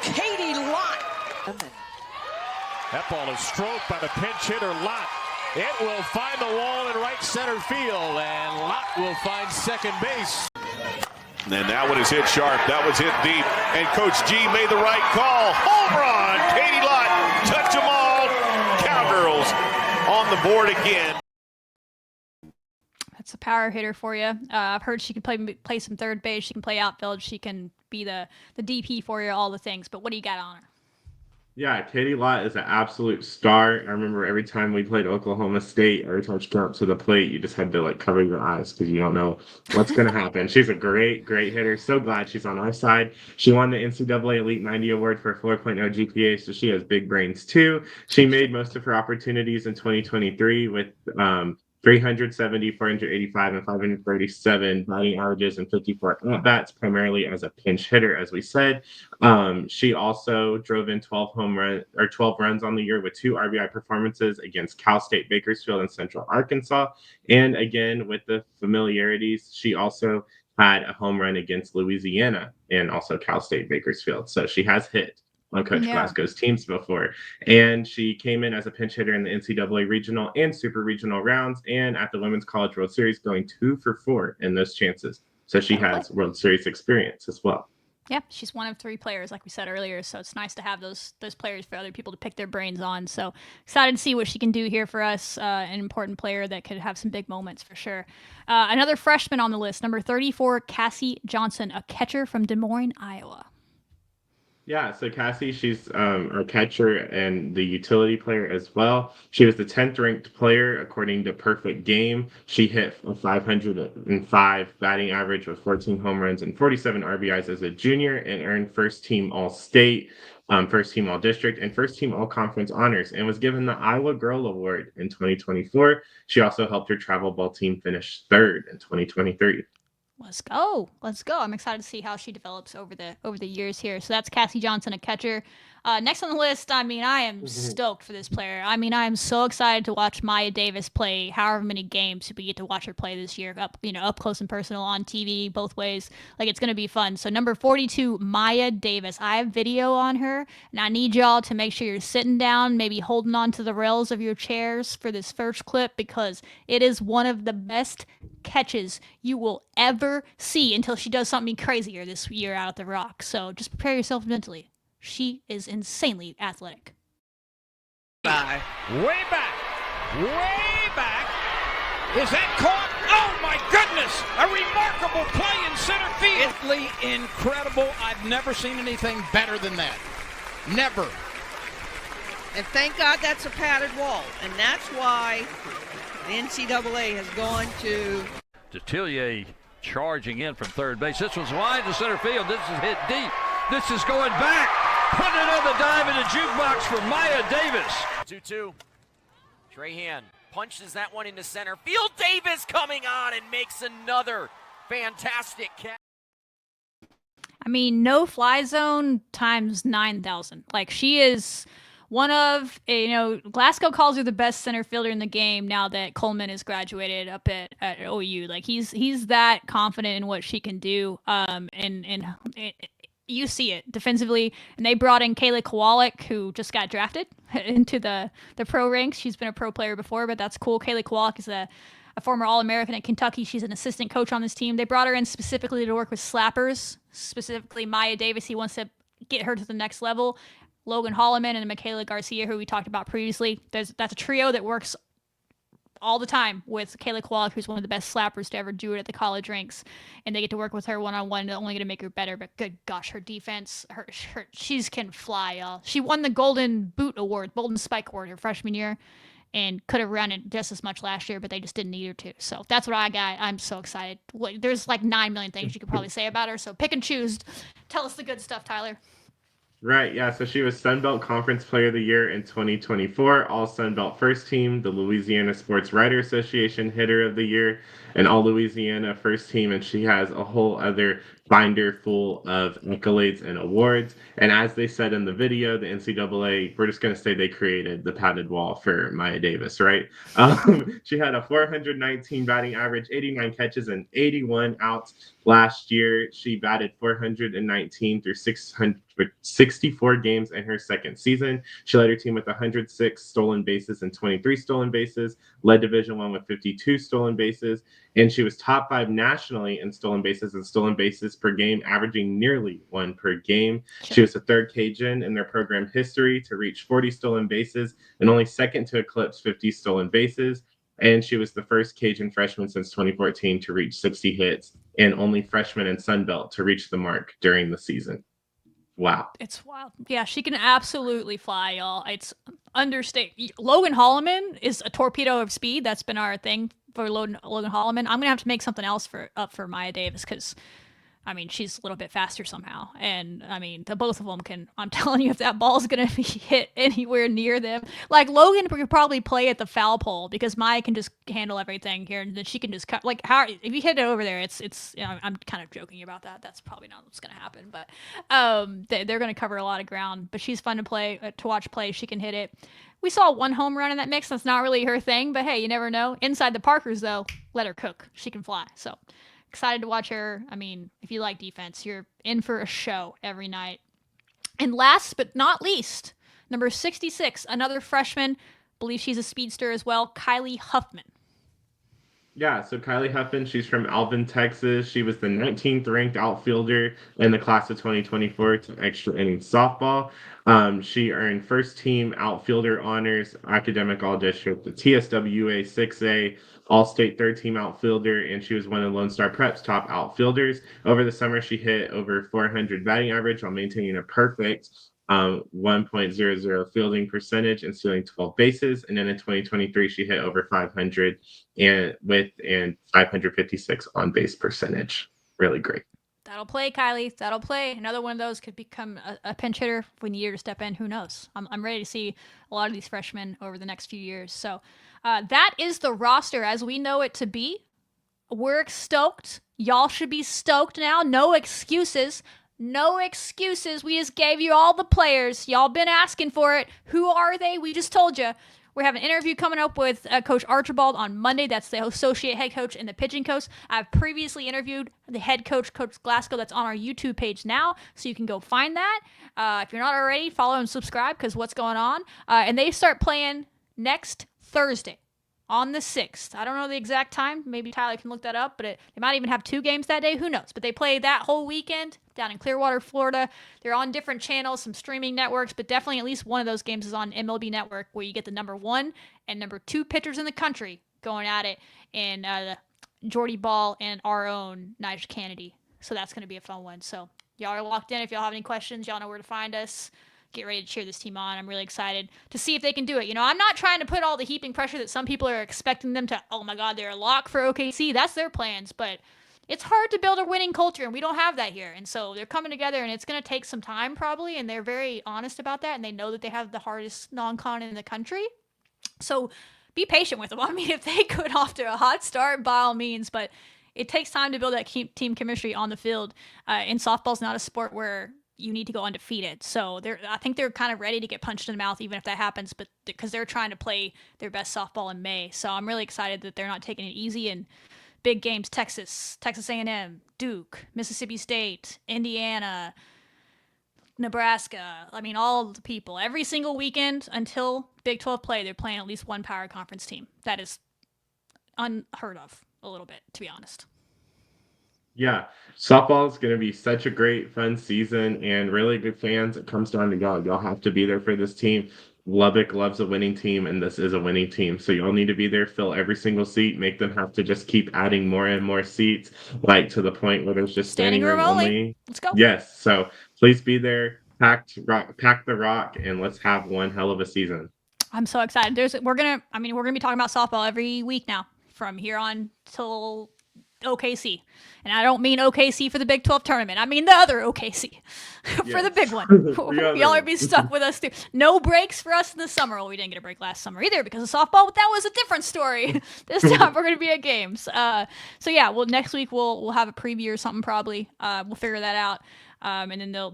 Katie Lott.
That ball is stroked by the pinch hitter Lott. It will find the wall in right center field, and Lott will find second base.
And that one is hit sharp. That was hit deep. And Coach G made the right call. Home run! Katie Lott, touch them all. Cowgirls on the board again.
That's a power hitter for you. I've heard she can play some third base. She can play outfield. She can be the DP for you, all the things. But what do you got on her?
Yeah, Katie Lott is an absolute star. I remember every time we played Oklahoma State, every time she came up to the plate, you just had to like cover your eyes because you don't know what's going to happen. She's a great hitter. So glad she's on our side. She won the NCAA Elite 90 Award for 4.0 GPA, so she has big brains too. She made most of her opportunities in 2023 with 370, 485, and 537 batting averages and 54 at-bats, primarily as a pinch hitter, as we said. She also drove in 12 runs on the year with 2 RBI performances against Cal State Bakersfield and Central Arkansas. And again, with the familiarities, she also had a home run against Louisiana and also Cal State Bakersfield. So she has hit on Coach Glasgow's teams before. And she came in as a pinch hitter in the NCAA regional and super regional rounds, and at the Women's College World Series, going 2 for 4 in those chances. So she has World Series experience as well.
Yeah, she's one of 3 players, like we said earlier. So it's nice to have those players for other people to pick their brains on. So excited to see what she can do here for us. An important player that could have some big moments for sure. Another freshman on the list, number 34, Cassie Johnson, a catcher from Des Moines, Iowa.
Yeah, so Cassie, she's our catcher and the utility player as well. She was the 10th ranked player according to Perfect Game. She hit a 505 batting average with 14 home runs and 47 RBIs as a junior, and earned first team All-State, first team All-District, and first team All-Conference honors, and was given the Iowa Girl Award in 2024. She also helped her travel ball team finish 3rd in 2023.
Let's go. I'm excited to see how she develops over the years here. So that's Cassie Johnson, a catcher. Next on the list, I am stoked for this player. I am so excited to watch Maya Davis play however many games we get to watch her play this year, up close and personal on TV, both ways. Like, it's going to be fun. So number 42, Maya Davis. I have video on her, and I need y'all to make sure you're sitting down, maybe holding on to the rails of your chairs for this first clip, because it is one of the best catches you will ever see until she does something crazier this year out at the Rock. So just prepare yourself mentally. She is insanely athletic.
Way back. Is that caught? Oh my goodness! A remarkable play in center field.
It's incredible. I've never seen anything better than that. Never.
And thank God that's a padded wall. And that's why the NCAA has gone to
Detillier charging in from third base. This one's wide to center field. This is hit deep. This is going back. Putting another dive in the jukebox for Maya Davis.
2-2. Trahan punches that one into center field. Davis coming on and makes another fantastic catch.
No fly zone times 9,000. Like, she is one of, Glasgow calls her the best center fielder in the game now that Coleman has graduated up at OU. Like, he's that confident in what she can do. You see it defensively, and they brought in Kayla Kowalik, who just got drafted into the pro ranks. She's been a pro player before, but that's cool. Kayla Kowalik is a former All-American at Kentucky. She's an assistant coach on this team. They brought her in specifically to work with slappers, specifically Maya Davis. He wants to get her to the next level. Logan Holloman and Michaela Garcia, who we talked about previously. That's a trio that works all the time with Kayla Kowalik, who's one of the best slappers to ever do it at the college ranks, and they get to work with her one-on-one. They're only going to make her better, but good gosh, her defense, she's can fly, y'all. She won the Golden Spike Award her freshman year, and could have run it just as much last year, but they just didn't need her to. So that's what I got. I'm so excited. There's like 9 million things you could probably say about her, so pick and choose. Tell us the good stuff, Tyler.
Right, yeah. So she was Sun Belt Conference Player of the Year in 2024, All Sun Belt First Team, the Louisiana Sports Writer Association Hitter of the Year, and All Louisiana First Team. And she has a whole other binder full of accolades and awards. And as they said in the video, the NCAA, we're just going to say they created the padded wall for Maya Davis, right? She had a 419 batting average, 89 catches, and 81 outs. Last year, she batted 419 through 664 games in her second season. She led her team with 106 stolen bases and 23 stolen bases, led Division I with 52 stolen bases, and she was top 5 nationally in stolen bases per game, averaging nearly 1 per game. She was the third Cajun in their program history to reach 40 stolen bases and only second to eclipse 50 stolen bases. And she was the first Cajun freshman since 2014 to reach 60 hits, and only freshman in Sunbelt to reach the mark during the season. Wow.
It's wild. Yeah, she can absolutely fly, y'all. It's understate. Logan Holloman is a torpedo of speed. That's been our thing for Logan Holloman. I'm gonna have to make something else for Maya Davis because, I mean, she's a little bit faster somehow. And, I mean, the both of them can... I'm telling you, if that ball's going to be hit anywhere near them... Like, Logan could probably play at the foul pole because Maya can just handle everything here, and then she can just cut... Like, how if you hit it over there, it's you know, I'm kind of joking about that. That's probably not what's going to happen. But they're going to cover a lot of ground. But she's fun to play, to watch play. She can hit it. We saw one home run in that mix. That's not really her thing. But, hey, you never know. Inside the Parkers, though, let her cook. She can fly, so... Excited to watch her. I mean, if you like defense, you're in for a show every night. And last but not least, number 66, another freshman, believe she's a speedster as well, Kylie Huffman.
Yeah, so Kylie Huffman, she's from Alvin, Texas. She was the 19th ranked outfielder in the class of 2024 to extra innings softball. She earned first team outfielder honors, academic all district, the TSWA 6A, all state third team outfielder, and she was one of Lone Star Prep's top outfielders. Over the summer, she hit over 400 batting average while maintaining a perfect 1.00 fielding percentage and stealing 12 bases. And then in 2023, she hit over 500 and 556 on base percentage. Really great.
That'll play, Kylie. That'll play. Another one of those could become a pinch hitter if we need her to step in. Who knows? I'm ready to see a lot of these freshmen over the next few years. So that is the roster as we know it to be. We're stoked. Y'all should be stoked now. No excuses. No excuses. We just gave you all the players. Y'all been asking for it. Who are they? We just told you. We have an interview coming up with Coach Archibald on Monday. That's the associate head coach and the pitching coach. I've previously interviewed the head coach, Coach Glasgow. That's on our YouTube page now, so you can go find that. If you're not already, follow and subscribe because what's going on. And they start playing next Thursday on the 6th. I don't know the exact time. Maybe Tyler can look that up, but they might even have 2 games that day. Who knows? But they play that whole weekend down in Clearwater, Florida. They're on different channels, some streaming networks, but definitely at least one of those games is on MLB Network where you get the number 1 and number 2 pitchers in the country going at it, and Jordy Ball and our own Nigel Kennedy. So that's going to be a fun one. So y'all are locked in. If y'all have any questions, y'all know where to find us. Get ready to cheer this team on. I'm really excited to see if they can do it. You know, I'm not trying to put all the heaping pressure that some people are expecting them to, oh my God, they're a lock for OKC. That's their plans, but it's hard to build a winning culture, and we don't have that here. And so they're coming together, and it's going to take some time probably, and they're very honest about that, and they know that they have the hardest non-con in the country. So be patient with them. I mean, if they go off to a hot start, by all means, but it takes time to build that team chemistry on the field. And softball's not a sport where you need to go undefeated. So I think they're kind of ready to get punched in the mouth even if that happens, but because they're trying to play their best softball in May. So I'm really excited that they're not taking it easy. And big games, Texas A&M, Duke, Mississippi State, Indiana, Nebraska. I mean, all the people. Every single weekend until Big 12 play, they're playing at least one power conference team. That is unheard of a little bit, to be honest.
Yeah, softball is going to be such a great, fun season, and really good fans. It comes down to y'all. Y'all have to be there for this team. Lubbock loves a winning team, and this is a winning team. So y'all need to be there, fill every single seat, make them have to just keep adding more and more seats, like to the point where there's just standing room only.
Let's go.
Yes, so please be there, pack the rock, and let's have one hell of a season.
I'm so excited. We're gonna be talking about softball every week now from here on till OKC. And I don't mean OKC for the Big 12 tournament. I mean the other OKC for the big one. Y'all are be stuck with us too. No breaks for us in the summer. Well, we didn't get a break last summer either because of softball, but that was a different story. This time we're going to be at games. So yeah, well, next week we'll have a preview or something probably. We'll figure that out. And then they'll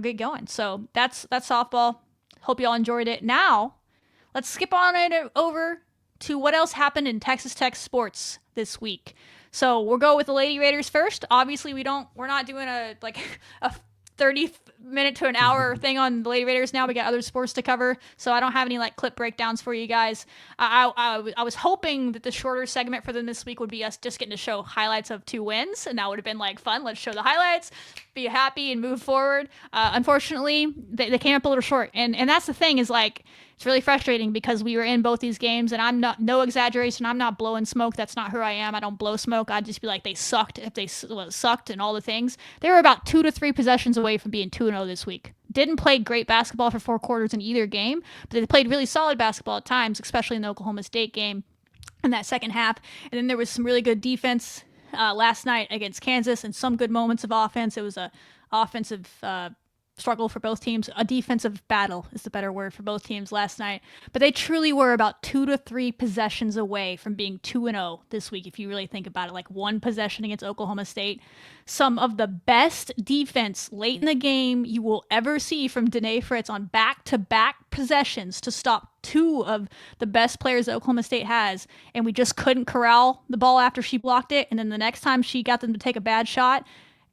get going. So that's softball. Hope y'all enjoyed it. Now, let's skip on it over to what else happened in Texas Tech sports this week. So we'll go with the Lady Raiders first. Obviously, we're not doing a 30-minute to an hour thing on the Lady Raiders now. We got other sports to cover, so I don't have any clip breakdowns for you guys. I was hoping that the shorter segment for them this week would be us just getting to show highlights of 2 wins, and that would have been fun. Let's show the highlights, be happy, and move forward. Unfortunately, they came up a little short, and that's the thing is it's really frustrating because we were in both these games, and I'm not, no exaggeration, I'm not blowing smoke. That's not who I am. I don't blow smoke. I'd just be like, they sucked if they sucked and all the things. They were about 2 to 3 possessions away from being 2-0 this week. Didn't play great basketball for 4 quarters in either game, but they played really solid basketball at times, especially in the Oklahoma State game in that second half. And then there was some really good defense last night against Kansas and some good moments of offense. It was a offensive struggle for both teams. A defensive battle is the better word for both teams last night. But they truly were about 2 to 3 possessions away from being 2-0 this week, if you really think about it. 1 possession against Oklahoma State. Some of the best defense late in the game you will ever see from Danae Fritz on back-to-back possessions to stop 2 of the best players that Oklahoma State has. And we just couldn't corral the ball after she blocked it. And then the next time she got them to take a bad shot,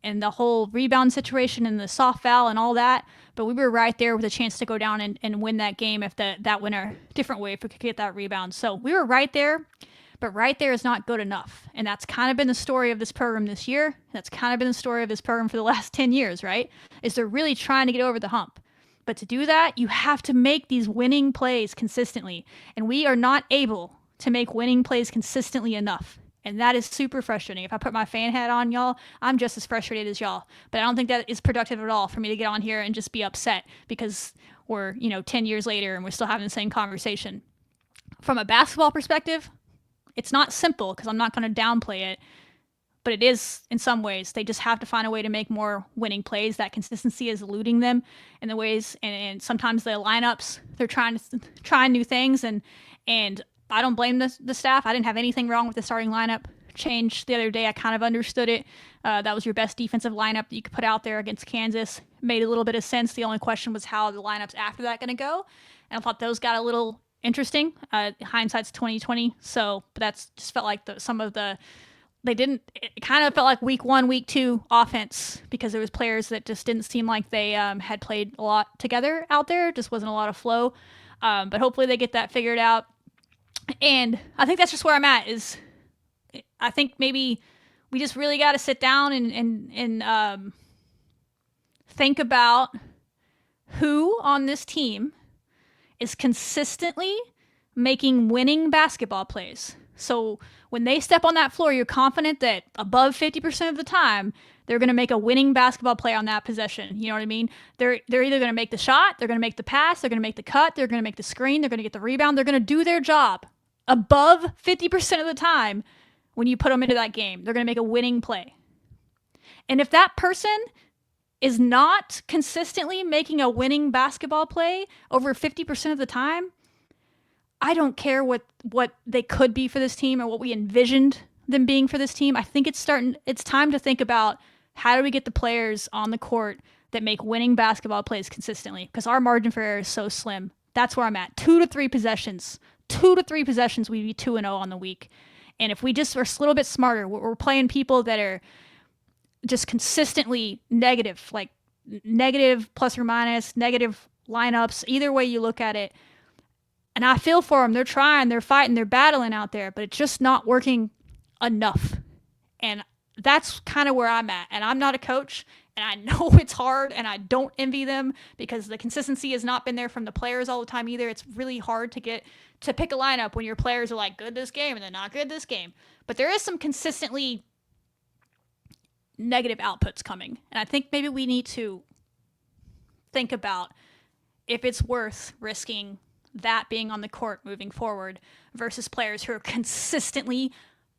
and the whole rebound situation and the soft foul and all that. But we were right there with a chance to go down and win that game if that went a different way, if we could get that rebound. So we were right there, but right there is not good enough. And that's kind of been the story of this program this year. That's kind of been the story of this program for the last 10 years, right? Is they're really trying to get over the hump. But to do that, you have to make these winning plays consistently. And we are not able to make winning plays consistently enough. And that is super frustrating. If I put my fan hat on, y'all, I'm just as frustrated as y'all. But I don't think that is productive at all for me to get on here and just be upset because we're, 10 years later and we're still having the same conversation. From a basketball perspective, it's not simple because I'm not going to downplay it. But it is in some ways. They just have to find a way to make more winning plays. That consistency is eluding them in the ways. And sometimes the lineups, they're trying new things. And I don't blame the staff. I didn't have anything wrong with the starting lineup change the other day. I kind of understood it. That was your best defensive lineup that you could put out there against Kansas. Made a little bit of sense. The only question was how the lineups after that going to go. And I thought those got a little interesting. Hindsight's 2020. So, but that's just felt like it kind of felt like week 1, week 2 offense because there was players that just didn't seem like they had played a lot together out there. Just wasn't a lot of flow. But hopefully they get that figured out. And I think that's just where I'm at is I think maybe we just really got to sit down and think about who on this team is consistently making winning basketball plays. So when they step on that floor, you're confident that above 50% of the time, they're going to make a winning basketball play on that possession. You know what I mean? They're either going to make the shot, they're going to make the pass, they're going to make the cut, they're going to make the screen, they're going to get the rebound, they're going to do their job above 50% of the time when you put them into that game. They're going to make a winning play. And if that person is not consistently making a winning basketball play over 50% of the time, I don't care what they could be for this team or what we envisioned them being for this team. I think it's time to think about how do we get the players on the court that make winning basketball plays consistently, because our margin for error is so slim. That's where I'm at. 2 to 3 possessions. 2 to 3 possessions, we'd be 2-0 on the week. And if we just are a little bit smarter, we're playing people that are just consistently negative, like negative plus or minus, negative lineups, either way you look at it. And I feel for them. They're trying, they're fighting, they're battling out there, but it's just not working enough. And that's kind of where I'm at. And I'm not a coach, and I know it's hard, and I don't envy them because the consistency has not been there from the players all the time either. It's really hard to pick a lineup when your players are like good this game and then not good this game. But there is some consistently negative outputs coming. And I think maybe we need to think about if it's worth risking that being on the court moving forward versus players who are consistently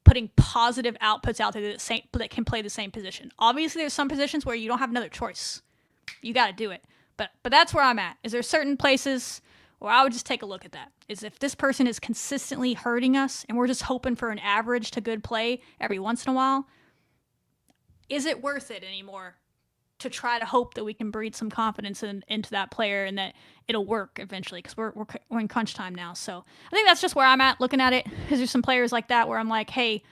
putting positive outputs out there that can play the same position. Obviously, there's some positions where you don't have another choice. You got to do it. But that's where I'm at. Is there certain places where I would just take a look at that? Is if this person is consistently hurting us and we're just hoping for an average to good play every once in a while, is it worth it anymore to try to hope that we can breed some confidence into that player and that it'll work eventually? Because we're in crunch time now. So I think that's just where I'm at looking at it. Because there's some players like that where I'm like, hey,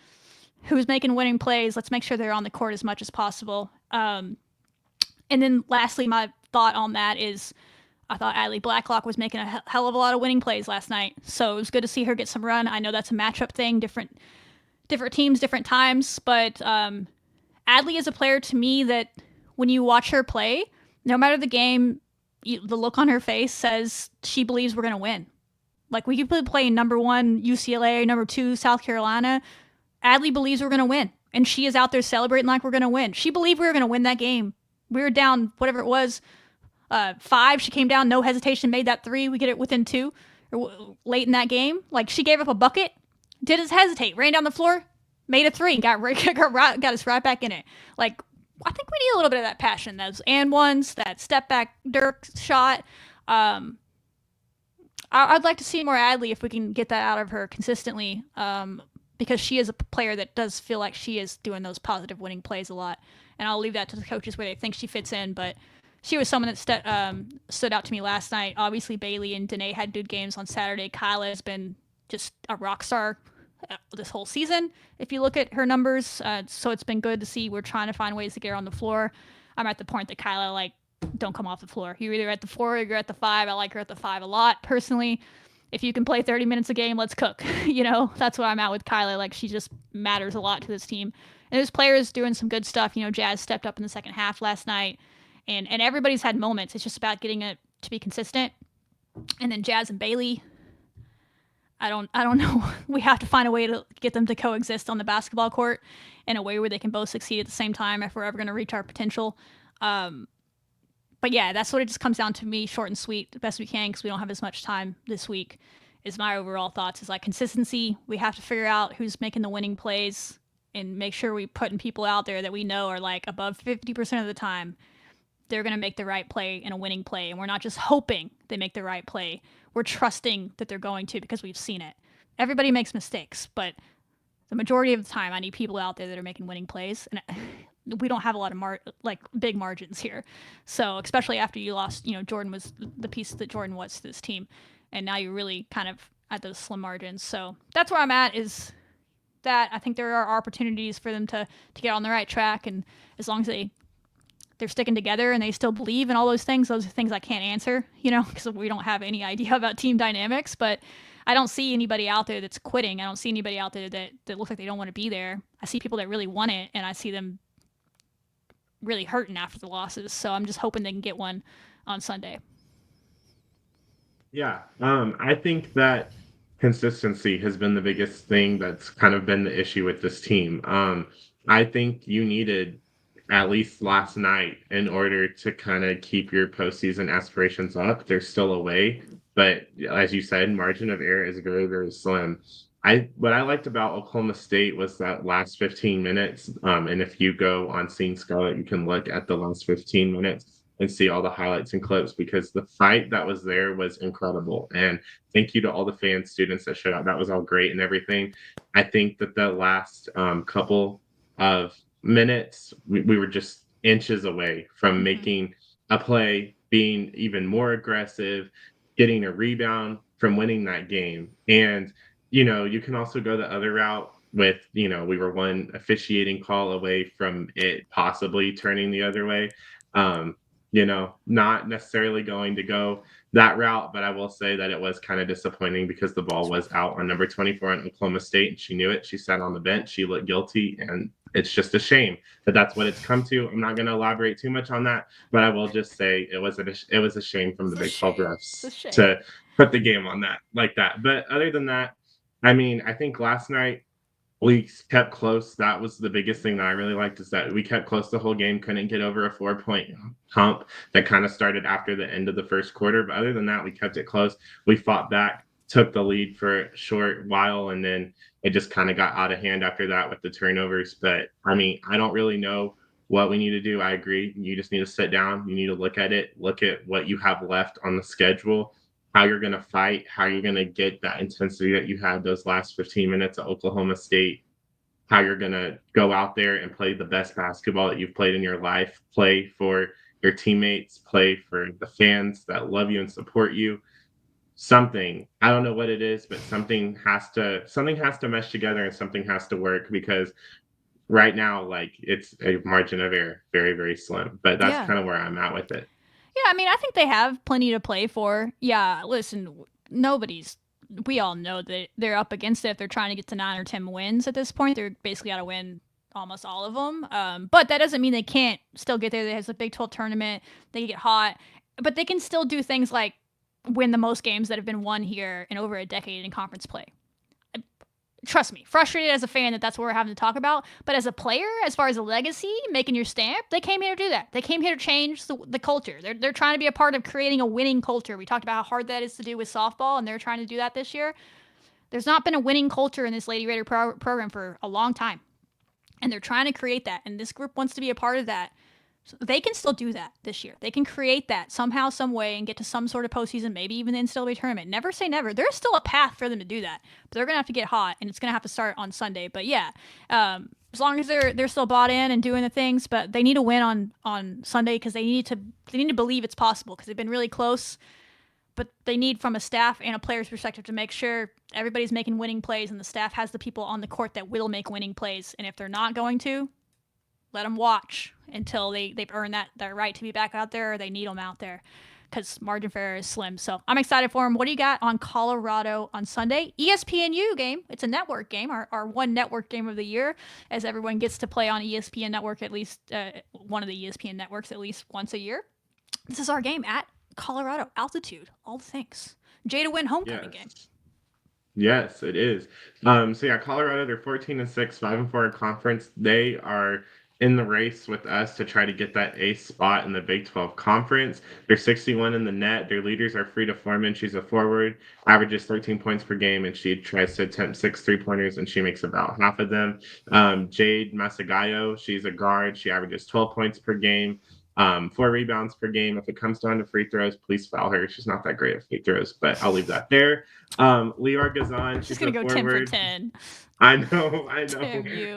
who's making winning plays? Let's make sure they're on the court as much as possible. And then lastly, my thought on that is I thought Adley Blacklock was making a hell of a lot of winning plays last night. So it was good to see her get some run. I know that's a matchup thing, different teams, different times. But Adley is a player to me that when you watch her play, no matter the game, the look on her face says she believes we're going to win. Like, we could be playing number 1 UCLA, number 2 South Carolina. Adley believes we're going to win. And she is out there celebrating like we're going to win. She believed we were going to win that game. We were down, whatever it was, 5. She came down, no hesitation, made that 3. We get it within 2 late in that game. Like, she gave up a bucket, didn't hesitate, ran down the floor, made a 3, got us right back in it. Like, I think we need a little bit of that passion, those and ones, that step back Dirk shot. I'd like to see more Adley if we can get that out of her consistently, because she is a player that does feel like she is doing those positive winning plays a lot. And I'll leave that to the coaches where they think she fits in, but she was someone that stood out to me last night. Obviously, Bailey and Danae had good games on Saturday. Kyla has been just a rock star this whole season, if you look at her numbers. So it's been good to see. We're trying to find ways to get her on the floor. I'm at the point that Kyla, like, don't come off the floor. You're either at the 4 or you're at the 5. I like her at the 5 a lot, personally. If you can play 30 minutes a game, let's cook. That's where I'm at with Kyla. Like, she just matters a lot to this team. And there's players doing some good stuff. Jazz stepped up in the second half last night. And everybody's had moments. It's just about getting it to be consistent. And then Jazz and Bailey, I don't know. We have to find a way to get them to coexist on the basketball court in a way where they can both succeed at the same time if we're ever going to reach our potential. But yeah, that's what it just comes down to me, short and sweet, the best we can, because we don't have as much time this week, is my overall thoughts. Is like consistency. We have to figure out who's making the winning plays and make sure we putting people out there that we know are like above 50% of the time they're going to make the right play in a winning play. And we're not just hoping they make the right play. We're trusting that they're going to, because we've seen it. Everybody makes mistakes, but the majority of the time I need people out there that are making winning plays. And we don't have a lot of big margins here. So especially after you lost, Jordan was the piece that Jordan was to this team. And now you're really kind of at those slim margins. So that's where I'm at, is that I think there are opportunities for them to get on the right track. And as long as they're sticking together and they still believe in all those are things I can't answer, because we don't have any idea about team dynamics. But I don't see anybody out there that's quitting. I don't see anybody out there that looks like they don't want to be there. I see people that really want it, and I see them really hurting after the losses. So I'm just hoping they can get one on Sunday.
Yeah, I think that consistency has been the biggest thing that's kind of been the issue with this team. I think you needed at least last night in order to kind of keep your postseason aspirations up. They're still away, but as you said, margin of error is very, very slim. What I liked about Oklahoma State was that last 15 minutes. And if you go on Seeing Scarlet, you can look at the last 15 minutes and see all the highlights and clips, because the fight that was there was incredible. And thank you to all the fans, students that showed up. That was all great and everything. I think that the last couple of minutes, we were just inches away from making a play, being even more aggressive, getting a rebound, from winning that game. And you can also go the other route with, we were one officiating call away from it possibly turning the other way. Not necessarily going to go that route, but I will say that it was kind of disappointing because the ball was out on number 24 in Oklahoma State, and she knew it. She sat on the bench. She looked guilty, and it's just a shame that that's what it's come to. I'm not going to elaborate too much on that, but I will just say it was a shame from the Big 12 refs to put the game on that like that. But other than that, I think last night we kept close. That was the biggest thing that I really liked, is that we kept close the whole game, couldn't get over a 4-point hump that kind of started after the end of the first quarter. But other than that, we kept it close. We fought back, took the lead for a short while, and then it just kind of got out of hand after that with the turnovers. But I mean, I don't really know what we need to do. I agree. You just need to sit down. You need to look at it, look at what you have left on the schedule, how you're going to fight, how you're going to get that intensity that you had those last 15 minutes at Oklahoma State, how you're going to go out there and play the best basketball that you've played in your life, play for your teammates, play for the fans that love you and support you. Something, I don't know what it is, but something has to mesh together and something has to work, because right now, like, it's a margin of error, very, very slim. But that's kind of where I'm at with it.
Yeah, I mean, I think they have plenty to play for. Yeah, listen, we all know that they're up against it. If they're trying to get to 9 or 10 wins at this point, they're basically got to win almost all of them. But that doesn't mean they can't still get there. There's a Big 12 tournament. They get hot. But they can still do things like win the most games that have been won here in over a decade in conference play. Trust me, frustrated as a fan that's what we're having to talk about. But as a player, as far as a legacy, making your stamp, they came here to do that. They came here to change the culture. They're trying to be a part of creating a winning culture. We talked about how hard that is to do with softball, and they're trying to do that this year. There's not been a winning culture in this Lady Raider program for a long time. And they're trying to create that, and this group wants to be a part of that. So they can still do that this year. They can create that somehow, some way, and get to some sort of postseason, maybe even the NCAA tournament. Never say never. There's still a path for them to do that, but they're gonna have to get hot, and it's gonna have to start on Sunday. But yeah, as long as they're still bought in and doing the things, but they need to win on Sunday, because they need to believe it's possible, because they've been really close. But they need, from a staff and a player's perspective, to make sure everybody's making winning plays, and the staff has the people on the court that will make winning plays. And if they're not going to, let them watch until they've earned that right to be back out there, or they need them out there, because margin for error is slim. So I'm excited for them. What do you got on Colorado on Sunday? ESPNU game. It's a network game, our one network game of the year, as everyone gets to play on ESPN network, at least one of the ESPN networks, at least once a year. This is our game at Colorado, altitude, all the things. Jay to win homecoming game.
Yes, it is. So yeah, Colorado, they're 14-6, 5-4 in conference. They are in the race with us to try to get that ace spot in the Big 12 conference. They're 61 in the net. Their leaders are Frida Foreman. She's a forward, averages 13 points per game, and she tries to attempt 6 3-pointers, and she makes about half of them. Jade Masagayo, she's a guard. She averages 12 points per game. 4 rebounds per game. If it comes down to free throws, please foul her. She's not that great at free throws, but I'll leave that there. Lior Gazan, she's
gonna go
forward.
10 for 10.
I know.
Damn you.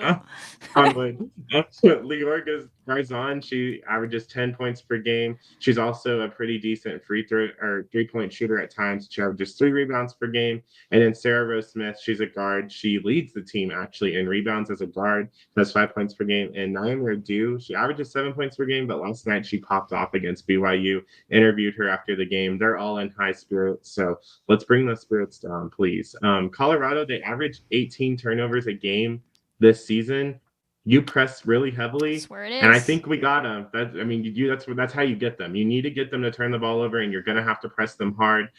Lior Garzon, she averages 10 points per game. She's also a pretty decent free throw or 3-point shooter at times. She averages 3 rebounds per game. And then Sarah Rose Smith, she's a guard. She leads the team actually in rebounds as a guard. Has 5 points per game. And Naomi Adu, she averages 7 points per game, but last night she popped off against BYU. Interviewed her after the game. They're all in high spirits, so let's bring those spirits down, please. Colorado, they average 18 turnovers a game this season. You press really heavily, and I think we got them. That's how you get them. You need to get them to turn the ball over, and you're going to have to press them hard.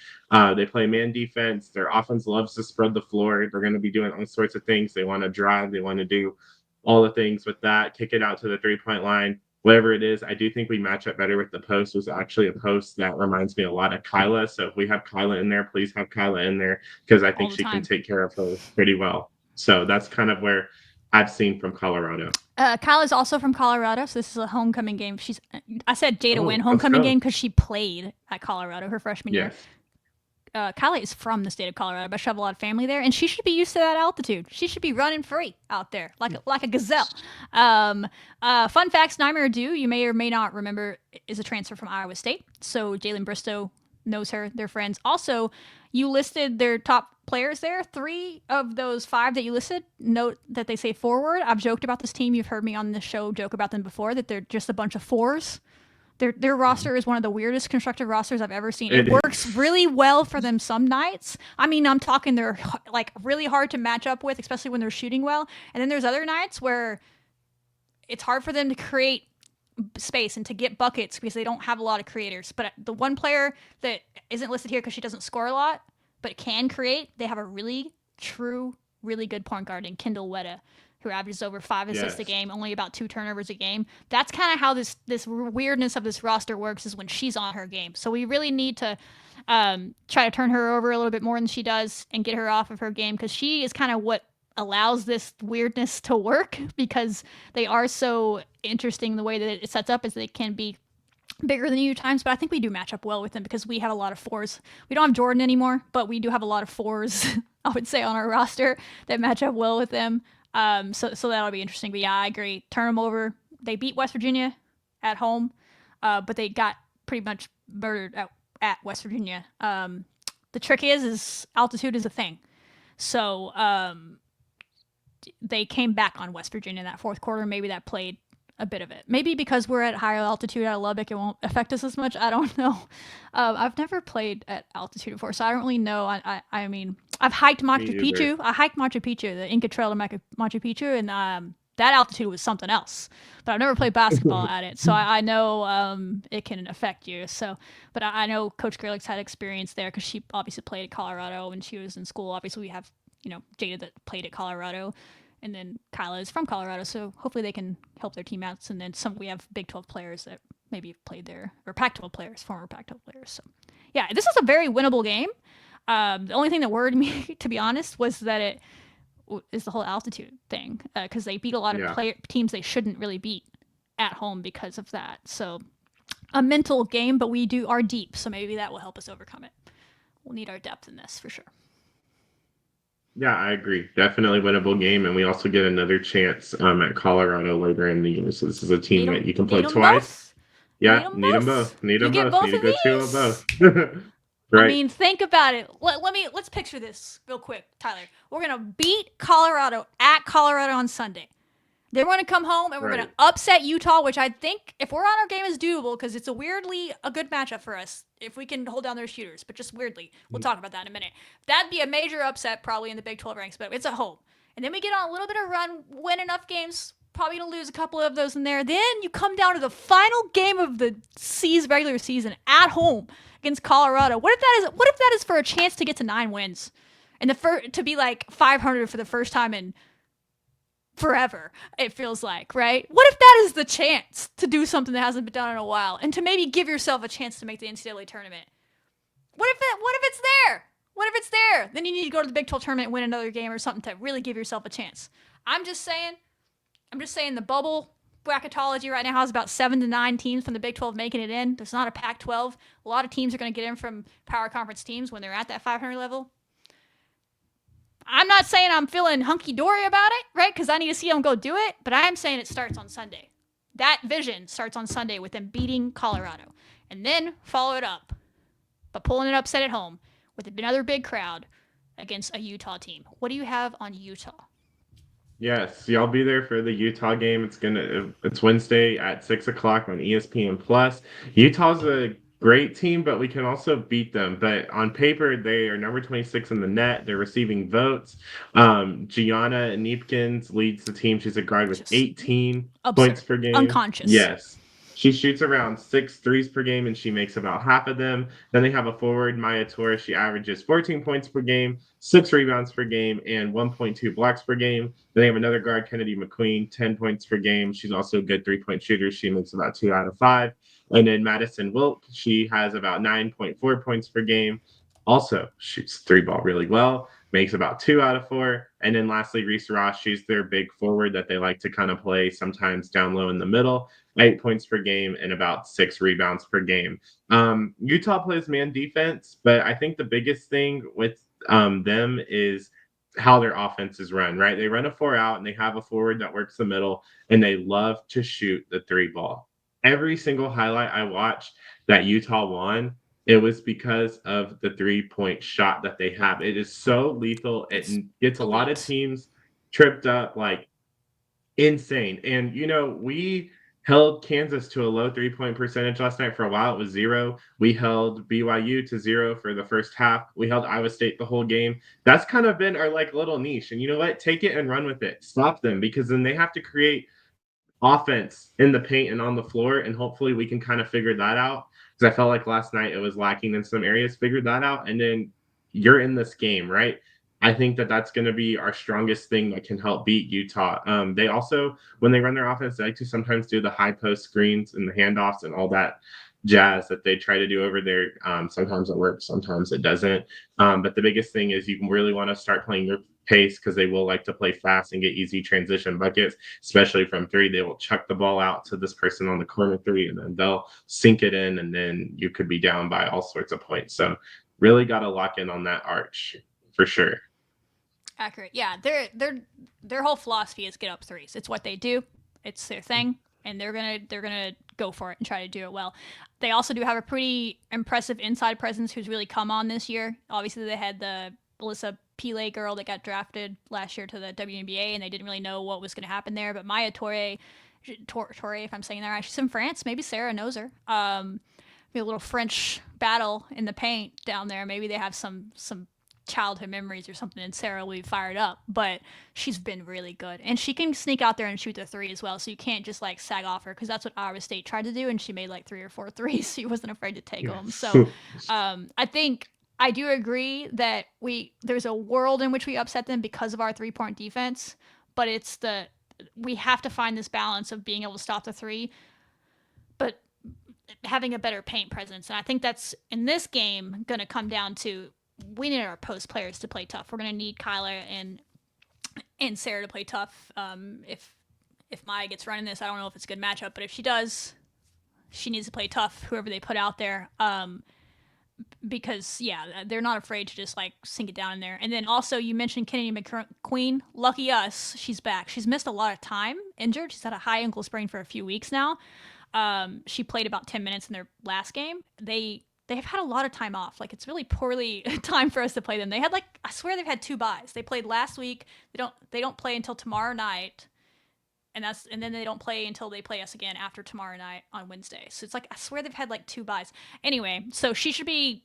They play man defense. Their offense loves to spread the floor. They're going to be doing all sorts of things. They want to drive. They want to do all the things with that. Kick it out to the 3-point line. Whatever it is, I do think we match up better with the post. It was actually a post that reminds me a lot of Kyla. So if we have Kyla in there, please have Kyla in there, because I think she can take care of her pretty well. So that's kind of where I've seen from Colorado.
Kyla's also from Colorado, so this is a homecoming game. I said Jay to win homecoming game because she played at Colorado her freshman year. Kyla is from the state of Colorado, but she has a lot of family there, and she should be used to that altitude. She should be running free out there, like a gazelle. Fun facts, Naomi Adu, you may or may not remember, is a transfer from Iowa State. So Jalen Bristow knows her. They're friends. Also, you listed their top players there. 3 of those 5 that you listed, note that they say forward. I've joked about this team. You've heard me on this show joke about them before, that they're just a bunch of 4s. Their roster is one of the weirdest constructed rosters I've ever seen. It works really well for them some nights. I mean, I'm talking they're like really hard to match up with, especially when they're shooting well. And then there's other nights where it's hard for them to create space and to get buckets because they don't have a lot of creators. But the one player that isn't listed here because she doesn't score a lot, but can create, they have a really good point guard in Kendall Wetta, who averages over 5 assists a game, only about 2 turnovers a game. That's kind of how this weirdness of this roster works, is when she's on her game. So we really need to try to turn her over a little bit more than she does and get her off of her game, because she is kind of what allows this weirdness to work because they are so interesting. The way that it sets up is they can be bigger than you times, but I think we do match up well with them because we have a lot of 4s. We don't have Jordan anymore, but we do have a lot of 4s, I would say, on our roster that match up well with them. So that'll be interesting. But yeah, I agree. Turn them over. They beat West Virginia at home, but they got pretty much murdered at West Virginia. The trick is altitude is a thing. So they came back on West Virginia in that fourth quarter. Maybe that played a bit of it. Maybe because we're at higher altitude out of Lubbock, it won't affect us as much. I don't know. I've never played at altitude before, so I don't really know. I mean, I've hiked Machu Picchu. I hiked Machu Picchu, the Inca Trail to Machu Picchu, and that altitude was something else. But I've never played basketball at it, so I know it can affect you. So, but I know Coach Gerlich's had experience there because she obviously played at Colorado when she was in school. Obviously, we have Jada that played at Colorado. And then Kyla is from Colorado, so hopefully they can help their team out. And then we have Big 12 players that maybe have played there, or Pac-12 players, former Pac-12 players. So, yeah, this is a very winnable game. The only thing that worried me, to be honest, was that it is the whole altitude thing, because they beat a lot of teams they shouldn't really beat at home because of that. So, a mental game, but we are deep, so maybe that will help us overcome it. We'll need our depth in this for sure.
Yeah, I agree. Definitely winnable game, and we also get another chance at Colorado later in the year. So this is a team that you can play twice. Yeah, need them both. Need them both. Need to go 2 of both. Right.
I mean, think about it. Let's picture this real quick, Tyler. We're gonna beat Colorado at Colorado on Sunday. Then we're going to come home and we're going to upset Utah, which I think, if we're on our game, is doable because it's a good matchup for us if we can hold down their shooters, but just weirdly. We'll talk about that in a minute. That'd be a major upset probably in the Big 12 ranks, but it's at home. And then we get on a little bit of run, win enough games, probably going to lose a couple of those in there. Then you come down to the final game of the regular season at home against Colorado. What if that is for a chance to get to 9 wins and to be like 500 for the first time in forever, it feels like, right? What if that is the chance to do something that hasn't been done in a while and to maybe give yourself a chance to make the NCAA tournament? What if it's there? What if it's there? Then you need to go to the Big 12 tournament and win another game or something to really give yourself a chance. I'm just saying the bubble bracketology right now has about 7 to 9 teams from the Big 12 making it in. There's not a Pac-12. A lot of teams are going to get in from power conference teams when they're at that 500 level. I'm not saying I'm feeling hunky-dory about it, right? Because I need to see them go do it. But I am saying it starts on Sunday. That vision starts on Sunday with them beating Colorado. And then follow it up by pulling an upset at home with another big crowd against a Utah team. What do you have on Utah?
Yes, y'all be there for the Utah game. It's Wednesday at 6 o'clock on ESPN Plus. Utah's a great team, but we can also beat them. But on paper, they are number 26 in the net. They're receiving votes. Gianna Neepkins leads the team. She's a guard with 18 points per game.
Unconscious.
Yes. She shoots around 6 threes per game, and she makes about half of them. Then they have a forward, Maya Torres. She averages 14 points per game, 6 rebounds per game, and 1.2 blocks per game. Then they have another guard, Kennedy McQueen, 10 points per game. She's also a good 3-point shooter. She makes about 2 out of 5. And then Madison Wilk, she has about 9.4 points per game. Also shoots 3-ball really well, makes about 2 out of 4. And then lastly, Reese Ross, she's their big forward that they like to kind of play sometimes down low in the middle. 8 points per game and about 6 rebounds per game. Utah plays man defense, but I think the biggest thing with them is how their offense is run, right? They run a 4-out and they have a forward that works the middle, and they love to shoot the 3-ball. Every single highlight I watched that Utah won, it was because of the 3-point shot that they have. It is so lethal. It gets a lot of teams tripped up like insane. And, we held Kansas to a low 3-point percentage last night. For a while, it was 0. We held BYU to 0 for the first half. We held Iowa State the whole game. That's kind of been our little niche. And you know what? Take it and run with it. Stop them, because then they have to create offense in the paint and on the floor, and hopefully we can kind of figure that out, because I felt like last night it was lacking in some areas. Figure that out, and then you're in this game, right? I think that's going to be our strongest thing that can help beat Utah. They also, when they run their offense, they like to sometimes do the high post screens and the handoffs and all that jazz that they try to do over there. Sometimes it works, sometimes it doesn't. But the biggest thing is you really want to start playing your pace because they will like to play fast and get easy transition buckets, especially from three. They will chuck the ball out to this person on the corner three, and then they'll sink it in, and then you could be down by all sorts of points. So really got to lock in on that arch for sure.
Accurate. Yeah, their whole philosophy is get up threes. It's what they do. It's their thing, and they're gonna go for it and try to do it well. They also do have a pretty impressive inside presence who's really come on this year. Obviously, they had the Alyssa Pile girl that got drafted last year to the WNBA, and they didn't really know what was going to happen there. But Maya Torre, if I'm saying that right, she's from France. Maybe Sarah knows her. Maybe a little French battle in the paint down there. Maybe they have some childhood memories or something, and Sarah will be fired up. But she's been really good, and she can sneak out there and shoot the three as well. So you can't just like sag off her, because that's what Iowa State tried to do, and she made like 3 or 4 threes. She wasn't afraid to take them. So I think I do agree that there's a world in which we upset them because of our 3-point defense, but we have to find this balance of being able to stop the three, but having a better paint presence. And I think that's in this game going to come down to, we need our post players to play tough. We're going to need Kyler and Sarah to play tough. If Maya gets running this, I don't know if it's a good matchup, but if she does, she needs to play tough, whoever they put out there. Because they're not afraid to just like sink it down in there. And then also you mentioned Kennedy McQueen. Lucky us, she's back. She's missed a lot of time injured. She's had a high ankle sprain for a few weeks now. She played about 10 minutes in their last game. They've had a lot of time off. Like, it's really poorly timed for us to play them. They had I swear they've had 2 byes. They played last week. They don't play until tomorrow night. And then they don't play until they play us again after tomorrow night on Wednesday. So it's like, I swear they've had like 2 byes. Anyway, so she should be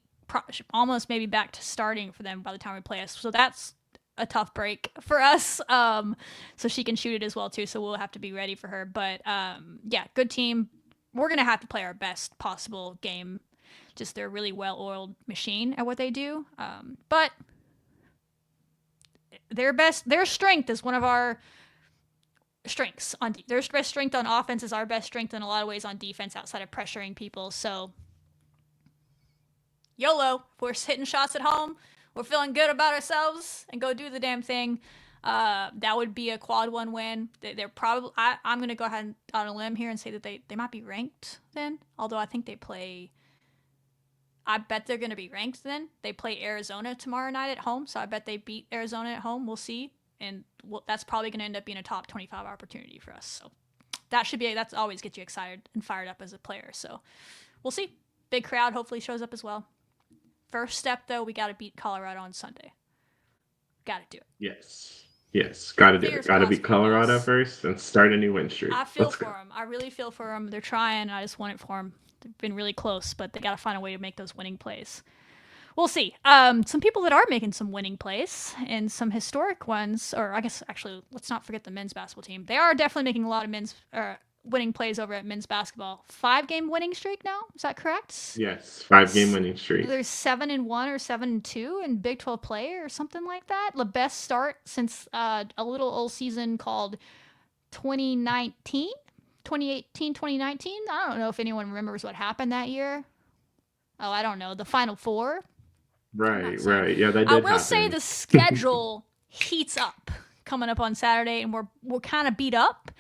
almost maybe back to starting for them by the time we play us. So that's a tough break for us. So she can shoot it as well too. So we'll have to be ready for her. But good team. We're going to have to play our best possible game. Just they're a really well-oiled machine at what they do. But their strength is one of our strengths. Their best strength on offense is our best strength in a lot of ways on defense outside of pressuring people. So YOLO, if we're hitting shots at home, we're feeling good about ourselves, and go do the damn thing. That would be a quad 1 win. They're probably, I'm going to go ahead on a limb here and say that they might be ranked then, although I think I bet they're going to be ranked then. They play Arizona tomorrow night at home, so I bet they beat Arizona at home. We'll see. And that's probably going to end up being a top 25 opportunity for us. So that's always gets you excited and fired up as a player. So we'll see. Big crowd hopefully shows up as well. First step, though, we got to beat Colorado on Sunday. Got to do it.
Yes, got to do it. Got to beat Colorado first and start a new win streak.
I feel for them. I really feel for them. They're trying. I just want it for them. They've been really close, but they got to find a way to make those winning plays. We'll see. Some people that are making some winning plays, and some historic ones, or I guess actually, let's not forget the men's basketball team. They are definitely making a lot of men's winning plays over at men's basketball. 5-game winning streak now. Is that correct?
Yes, 5-game winning streak.
There's 7-1 or 7-2 in Big 12 play or something like that. The best start since a little old season called 2018, 2019. I don't know if anyone remembers what happened that year. Oh, I don't know. The Final Four.
Right. Yeah, that did
I will
happen.
say the schedule heats up coming up on Saturday, and we're kind of beat up.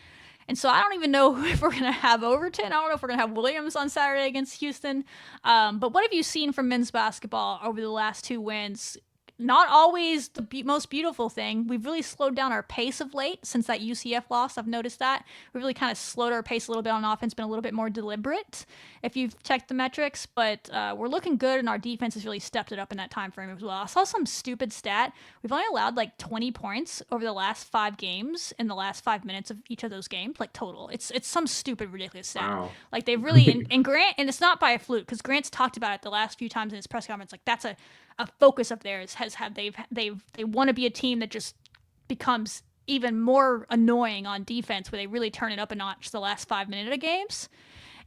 And so I don't even know if we're going to have Overton. I don't know if we're going to have Williams on Saturday against Houston. But what have you seen from men's basketball over the last 2 wins? Not always the most beautiful thing. We've really slowed down our pace of late since that UCF loss. I've noticed that. We've really kind of slowed our pace a little bit on offense, been a little bit more deliberate if you've checked the metrics. But we're looking good, and our defense has really stepped it up in that time frame as well. I saw some stupid stat. We've only allowed like 20 points over the last 5 games in the last 5 minutes of each of those games, like total. It's some stupid, ridiculous stat.
Wow.
Like they've really, and Grant, and it's not by a fluke, because Grant's talked about it the last few times in his press conference. Like that's a focus of theirs they want to be a team that just becomes even more annoying on defense, where they really turn it up a notch the last 5 minutes of games.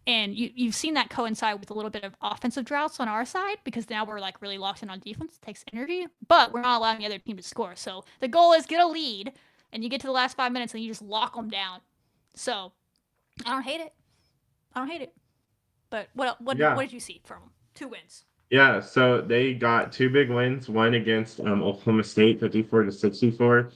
And you've seen that coincide with a little bit of offensive droughts on our side, because now we're like really locked in on defense. It takes energy, but we're not allowing the other team to score. So the goal is get a lead, and you get to the last 5 minutes and you just lock them down. So I don't hate it. But what did you see from them? 2 wins.
Yeah, so they got two big wins, one against Oklahoma State, 54-64.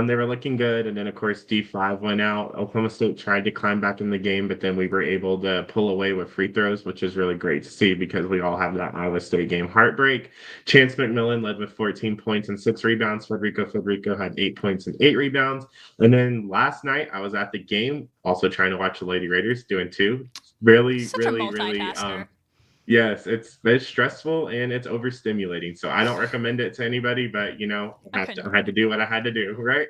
They were looking good, and then of course D5 went out. Oklahoma State tried to climb back in the game, but then we were able to pull away with free throws, which is really great to see because we all have that Iowa State game heartbreak. Chance McMillan led with 14 points and 6 rebounds. Federico had 8 points and 8 rebounds. And then last night I was at the game, also trying to watch the Lady Raiders doing two. Really,
Such a
really, really
multitasker.
yes, it's stressful and it's overstimulating. So I don't recommend it to anybody, but I had to do what I had to do, right?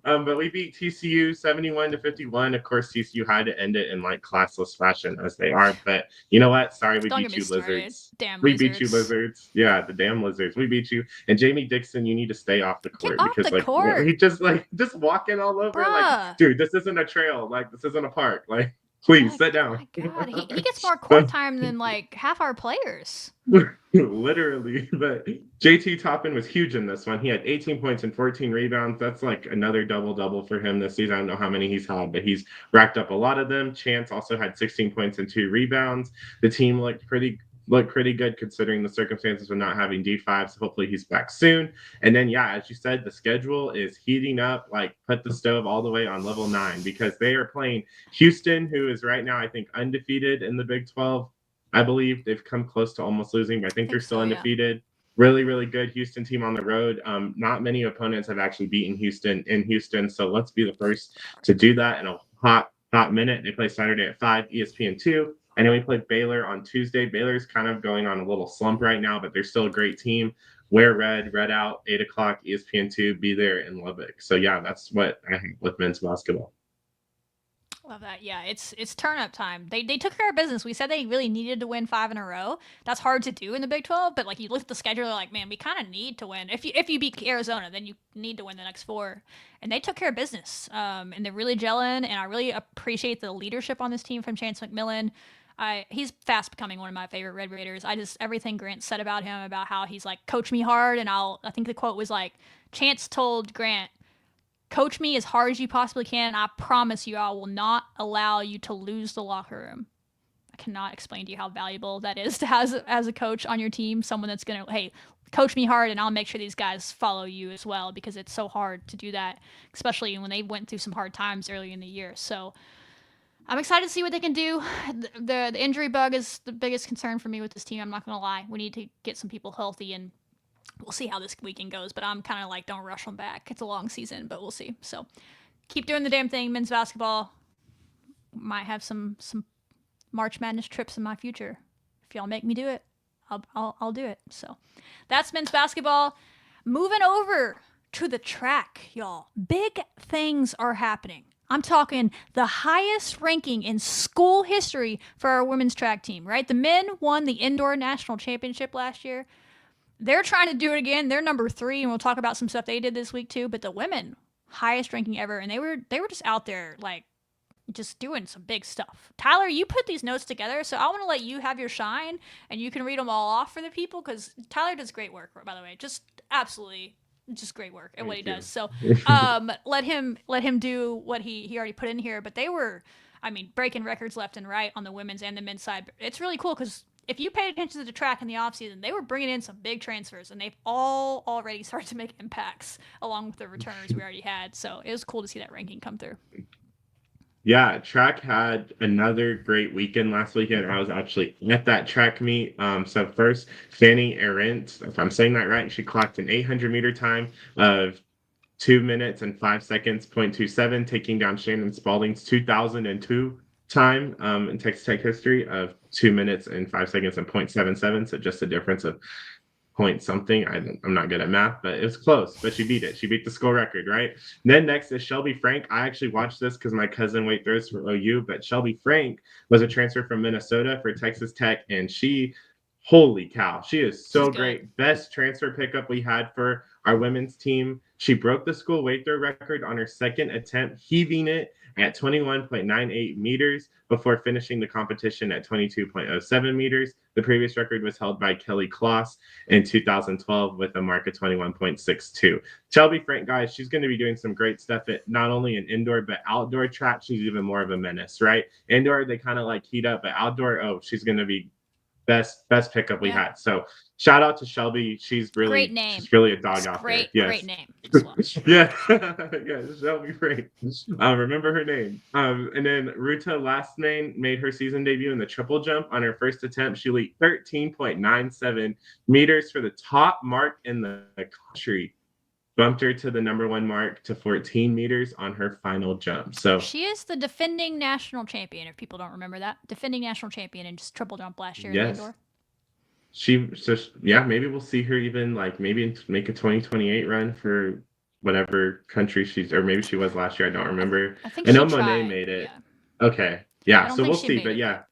But we beat TCU 71-51. Of course, TCU had to end it in like classless fashion as they are. But you know what? Sorry, we
Don't
beat
get me
you,
started.
lizards.
Damn
We beat you,
lizards.
lizards. Yeah, the damn lizards. We beat you. And Jamie Dixon, you need to stay off the
Get
court
off
because
the court.
he just walking all over it. Like,
Bruh.
dude, this isn't a trail. Like, this isn't a park. Like, please sit down.
God, he gets more court time than like half our players.
Literally, but JT Toppin was huge in this one. He had 18 points and 14 rebounds. That's like another double-double for him this season. I don't know how many he's had, but he's racked up a lot of them. Chance also had 16 points and 2 rebounds. The team looked pretty good considering the circumstances of not having D5. So hopefully he's back soon. And then as you said, the schedule is heating up. Like put the stove all the way on level 9 because they are playing Houston, who is right now I think undefeated in the Big 12. I believe they've come close to almost losing, but I think they're still undefeated. Really, really good Houston team on the road. Not many opponents have actually beaten Houston in Houston, so let's be the first to do that in a hot minute. They play Saturday at 5, ESPN2. And then we play Baylor on Tuesday. Baylor's kind of going on a little slump right now, but they're still a great team. Wear red out, 8 o'clock, ESPN2, be there in Lubbock. So, that's what I have with men's basketball.
Love that. Yeah, it's turn up time. They took care of business. We said they really needed to win 5 in a row. That's hard to do in the Big 12, but like you look at the schedule, they're like, man, we kind of need to win. If you beat Arizona, then you need to win the next 4. And they took care of business. And they're really gelling, and I really appreciate the leadership on this team from Chance McMillan. He's fast becoming one of my favorite Red Raiders. Everything Grant said about him, about how he's like, coach me hard, and I think the quote was like, Chance told Grant, coach me as hard as you possibly can. I promise you, I will not allow you to lose the locker room. I cannot explain to you how valuable that is to have as a coach on your team. Someone that's going to, hey, coach me hard, and I'll make sure these guys follow you as well, because it's so hard to do that, especially when they went through some hard times early in the year. So I'm excited to see what they can do. The injury bug is the biggest concern for me with this team. I'm not going to lie. We need to get some people healthy, and we'll see how this weekend goes, but I'm kind of like, don't rush them back. It's a long season, but we'll see. So keep doing the damn thing. Men's basketball might have some March Madness trips in my future. If y'all make me do it, I'll do it. So that's men's basketball. Moving over to the track, y'all. Big things are happening. I'm talking the highest ranking in school history for our women's track team, right? The men won the indoor national championship last year. They're trying to do it again. They're number 3, and we'll talk about some stuff they did this week too. But the women, highest ranking ever, and they were just out there like just doing some big stuff. Tyler, you put these notes together, so I want to let you have your shine, and you can read them all off for the people, because Tyler does great work, by the way. Just absolutely just great work at what he does. So let him do what he already put in here. But they were, breaking records left and right on the women's and the men's side. It's really cool because if you paid attention to the track in the offseason, they were bringing in some big transfers, and they've all already started to make impacts along with the returners we already had. So it was cool to see that ranking come through.
Yeah, track had another great weekend last weekend. I was actually at that track meet. So first, Fanny Arendt, if I'm saying that right, she clocked an 800-meter time of 2 minutes and 5 seconds, 0.27, taking down Shannon Spalding's 2002 time in Texas Tech history of 2 minutes and 5 seconds and 0.77. So just a difference of point something. I'm not good at math, but it was close. But she beat it. She beat the school record, right? And then next is Shelby Frank. I actually watched this because my cousin Wade throws for OU, but Shelby Frank was a transfer from Minnesota for Texas Tech, and holy cow, she is so great. Best transfer pickup we had for our women's team. She broke the school weight throw record on her second attempt, heaving it at 21.98 meters before finishing the competition at 22.07 meters. The previous record was held by Kelly Kloss in 2012 with a mark of 21.62. Shelby Frank, guys, she's going to be doing some great stuff at not only an indoor but outdoor track. She's even more of a menace, right? Indoor, they kind of like heat up, but outdoor, she's going to be best pickup we had. So shout out to Shelby. She's really
Great name.
she's really a dog
It's
out
great,
there. Yes.
great name as well.
Yeah, yeah, Shelby Frank. Remember her name. And then Ruta last name made her season debut in the triple jump. On her first attempt, she leaped 13.97 meters for the top mark in the country. Bumped her to the number 1 mark to 14 meters on her final jump. So
she is the defending national champion, if people don't remember that. Defending national champion in just triple jump last year in the indoor.
Maybe we'll see her even maybe make a 2028 run for whatever country she's, or maybe she was last year. I don't remember. I know Monet made it. Yeah. Okay. Yeah. So we'll see. But yeah,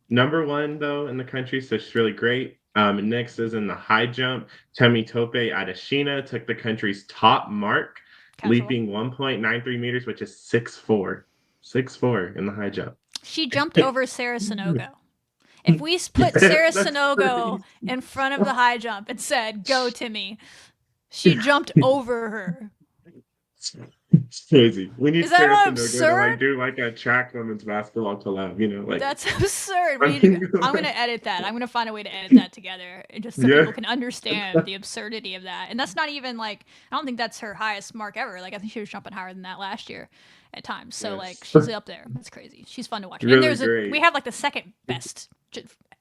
number 1 though in the country. So she's really great. Next is in the high jump. Temi Tope Adesina took the country's top mark, leaping 1.93 meters, which is 6'4". 6'4" in the high jump.
She jumped over Sarah Sonogo. If we put Sarah Sonogo in front of the high jump and said, "Go, Timmy," she jumped over her.
It's crazy. We need Sarah Sonogo to do a track women's basketball collab.
That's absurd. I'm gonna edit that. I'm gonna find a way to edit that together, just so people can understand the absurdity of that. And that's not even I don't think that's her highest mark ever. I think she was jumping higher than that last year at times. So she's up there. That's crazy. She's fun to watch.
Really
and we have the second best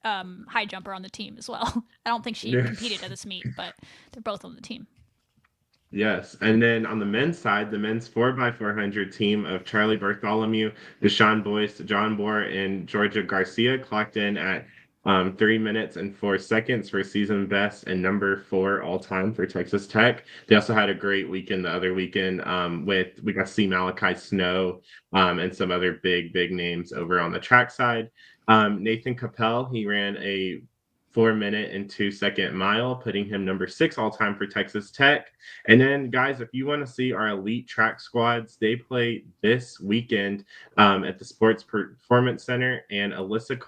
high jumper on the team as well. I don't think she competed at this meet, but they're both on the team.
Yes. And then on the men's side, the men's 4x400 team of Charlie Bartholomew, Deshaun Boyce, John Bohr, and Georgia Garcia clocked in at 3 minutes and 4 seconds for season best and number 4 all time for Texas Tech. They also had a great weekend the other weekend we got to see Malachi Snow and some other big names over on the track side. Nathan Capel, he ran a 4-minute and 2-second mile, putting him number 6 all time for Texas Tech. And then, guys, if you want to see our elite track squads, they play this weekend at the Sports Performance Center, and Alyssa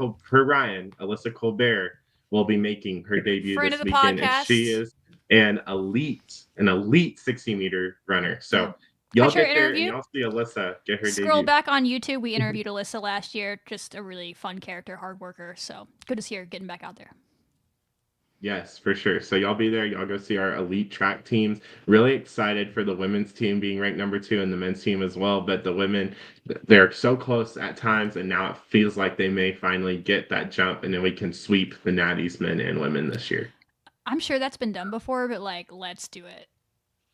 Colbert will be making her debut this weekend, and she is an elite 60-meter runner. So y'all get there and y'all see Alyssa get her debut.
Scroll back on YouTube. We interviewed Alyssa last year. Just a really fun character, hard worker. So good to see her getting back out there.
Yes, for sure. So y'all be there. Y'all go see our elite track teams. Really excited for the women's team being ranked number 2 and the men's team as well. But the women, they're so close at times, and now it feels like they may finally get that jump, and then we can sweep the Natties men and women this year.
I'm sure that's been done before, but let's do it.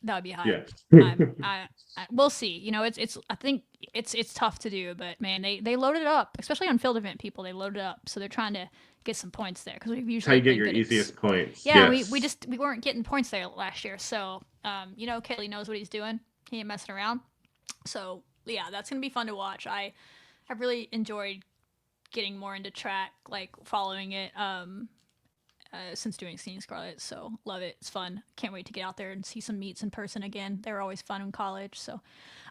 That would be high.
Yeah.
We'll see. I think it's tough to do, but man, they loaded it up, especially on field event people. They loaded it up, so they're trying to get some points there because we've usually
how you get your easiest points.
Yeah, yes. we weren't getting points there last year, so Kelly knows what he's doing. He ain't messing around. So yeah, that's gonna be fun to watch. I've really enjoyed getting more into track, following it. Since doing Seeing Scarlet, so love it. It's fun. Can't wait to get out there and see some meets in person again. They were always fun in college. So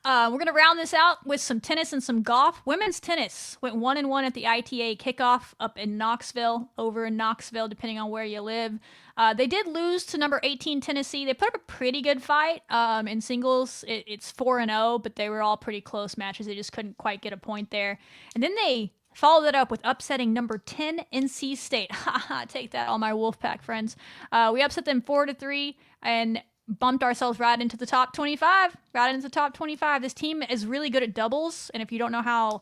we're gonna round this out with some tennis and some golf. Women's tennis went 1-1 at the ITA kickoff up in Knoxville, over in Knoxville, depending on where you live. They did lose to number 18 Tennessee. They put up a pretty good fight in singles. It's 4-0, but they were all pretty close matches. They just couldn't quite get a point there. And then they followed it up with upsetting number 10 NC State. Haha, take that, all my Wolfpack friends. We upset them 4-3 and bumped ourselves right into the top 25. This team is really good at doubles, and if you don't know how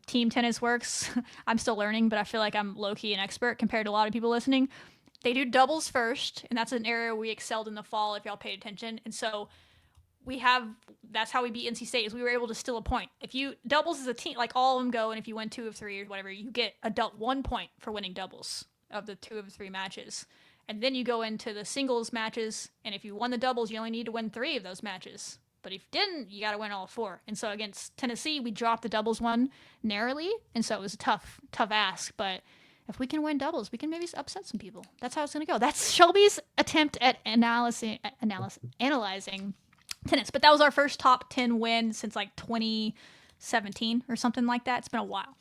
team tennis works, I'm still learning, but I feel like I'm low-key an expert compared to a lot of people listening. They do doubles first, and that's an area we excelled in the fall if y'all paid attention. And so that's how we beat NC State, is we were able to steal a point. If you doubles as a team, all of them go, and if you win 2 of 3 or whatever, you get 1 point for winning doubles of the 2 of 3 matches. And then you go into the singles matches, and if you won the doubles, you only need to win 3 of those matches. But if you didn't, you got to win all 4. And so against Tennessee, we dropped the doubles one narrowly, and so it was a tough ask. But if we can win doubles, we can maybe upset some people. That's how it's going to go. That's Shelby's attempt at analyzing tennis. But that was our first top 10 win since 2017 or something like that. It's been a while.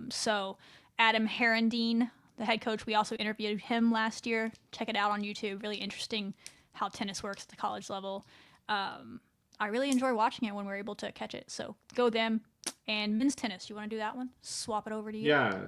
So Adam Herendeen, the head coach, we also interviewed him last year. Check it out on YouTube. Really interesting how tennis works at the college level. I really enjoy watching it when we're able to catch it. So go them. And men's tennis, you want to do that one? Swap it over to you.
Yeah.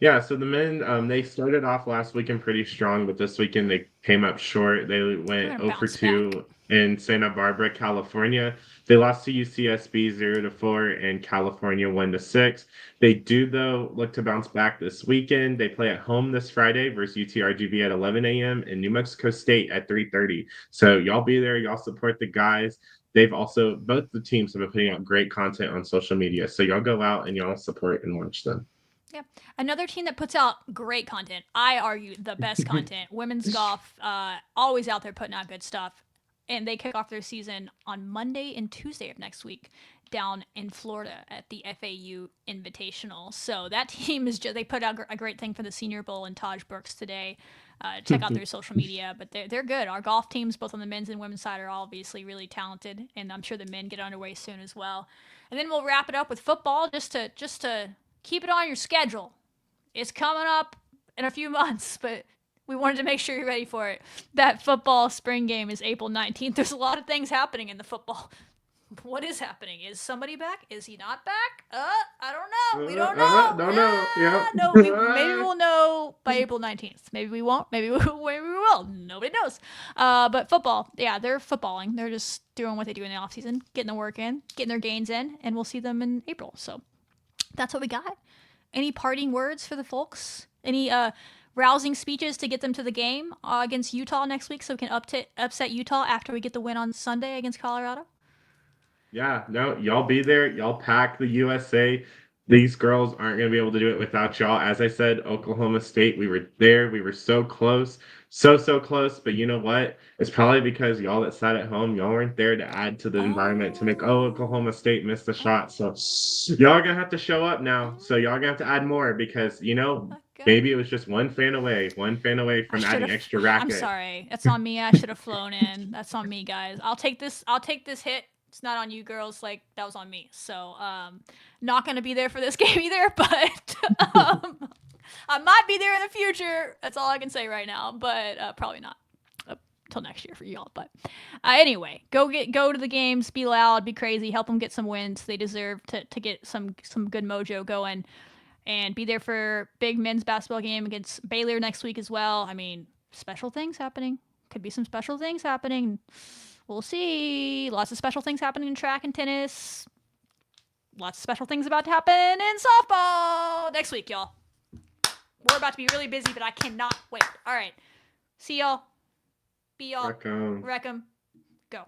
Yeah, so the men, they started off last weekend pretty strong, but this weekend they came up short. They went 0 for 2 in Santa Barbara, California. They lost to UCSB 0-4, and California 1-6. They do though look to bounce back this weekend. They play at home this Friday versus UTRGV at 11 a.m. and New Mexico State at 3:30. So y'all be there. Y'all support the guys. They've also both the teams have been putting out great content on social media. So y'all go out and y'all support and watch them.
Yeah. Another team that puts out great content, I argue the best content, women's golf, always out there putting out good stuff. And they kick off their season on Monday and Tuesday of next week down in Florida at the FAU Invitational. So that team is just, they put out a great thing for the Senior Bowl and Taj Brooks today. Check out their social media, but they're good. Our golf teams, both on the men's and women's side, are obviously really talented, and I'm sure the men get underway soon as well. And then we'll wrap it up with football just to keep it on your schedule. It's coming up in a few months, but we wanted to make sure you're ready for it. That football spring game is April 19th. There's a lot of things happening in the football. What is happening? Is somebody back? Is he not back? I don't know. We don't know.
Don't know. Yeah.
No, maybe we'll know by April 19th. Maybe we won't. Maybe we will. Nobody knows. But football, yeah, they're footballing. They're just doing what they do in the offseason, getting the work in, getting their gains in, and we'll see them in April. So that's what we got. Any parting words for the folks? Any rousing speeches to get them to the game against Utah next week so we can upset Utah after we get the win on Sunday against Colorado?
Yeah, no, y'all be there. Y'all pack the USA. These girls aren't going to be able to do it without y'all. As I said, Oklahoma State, we were there. We were so close. So close. But you know what? It's probably because y'all that sat at home, y'all weren't there to add to the environment to make, Oklahoma State missed the shot. So y'all are going to have to show up now. So y'all are going to have to add more because, maybe it was just one fan away from adding extra racket.
I'm sorry. That's on me. I should have flown in. That's on me, guys. I'll take this hit. It's not on you girls. Like, that was on me. So, not going to be there for this game either, but I might be there in the future. That's all I can say right now, but probably not till next year for y'all. But anyway, go to the games, be loud, be crazy, help them get some wins. They deserve to get some good mojo going, and be there for big men's basketball game against Baylor next week as well. I mean, special things happening. Could be some special things happening. We'll see. Lots of special things happening in track and tennis. Lots of special things about to happen in softball next week, y'all. We're about to be really busy, but I cannot wait. All right. See y'all. Be y'all.
Wreck 'em.
Wreck 'em. Go.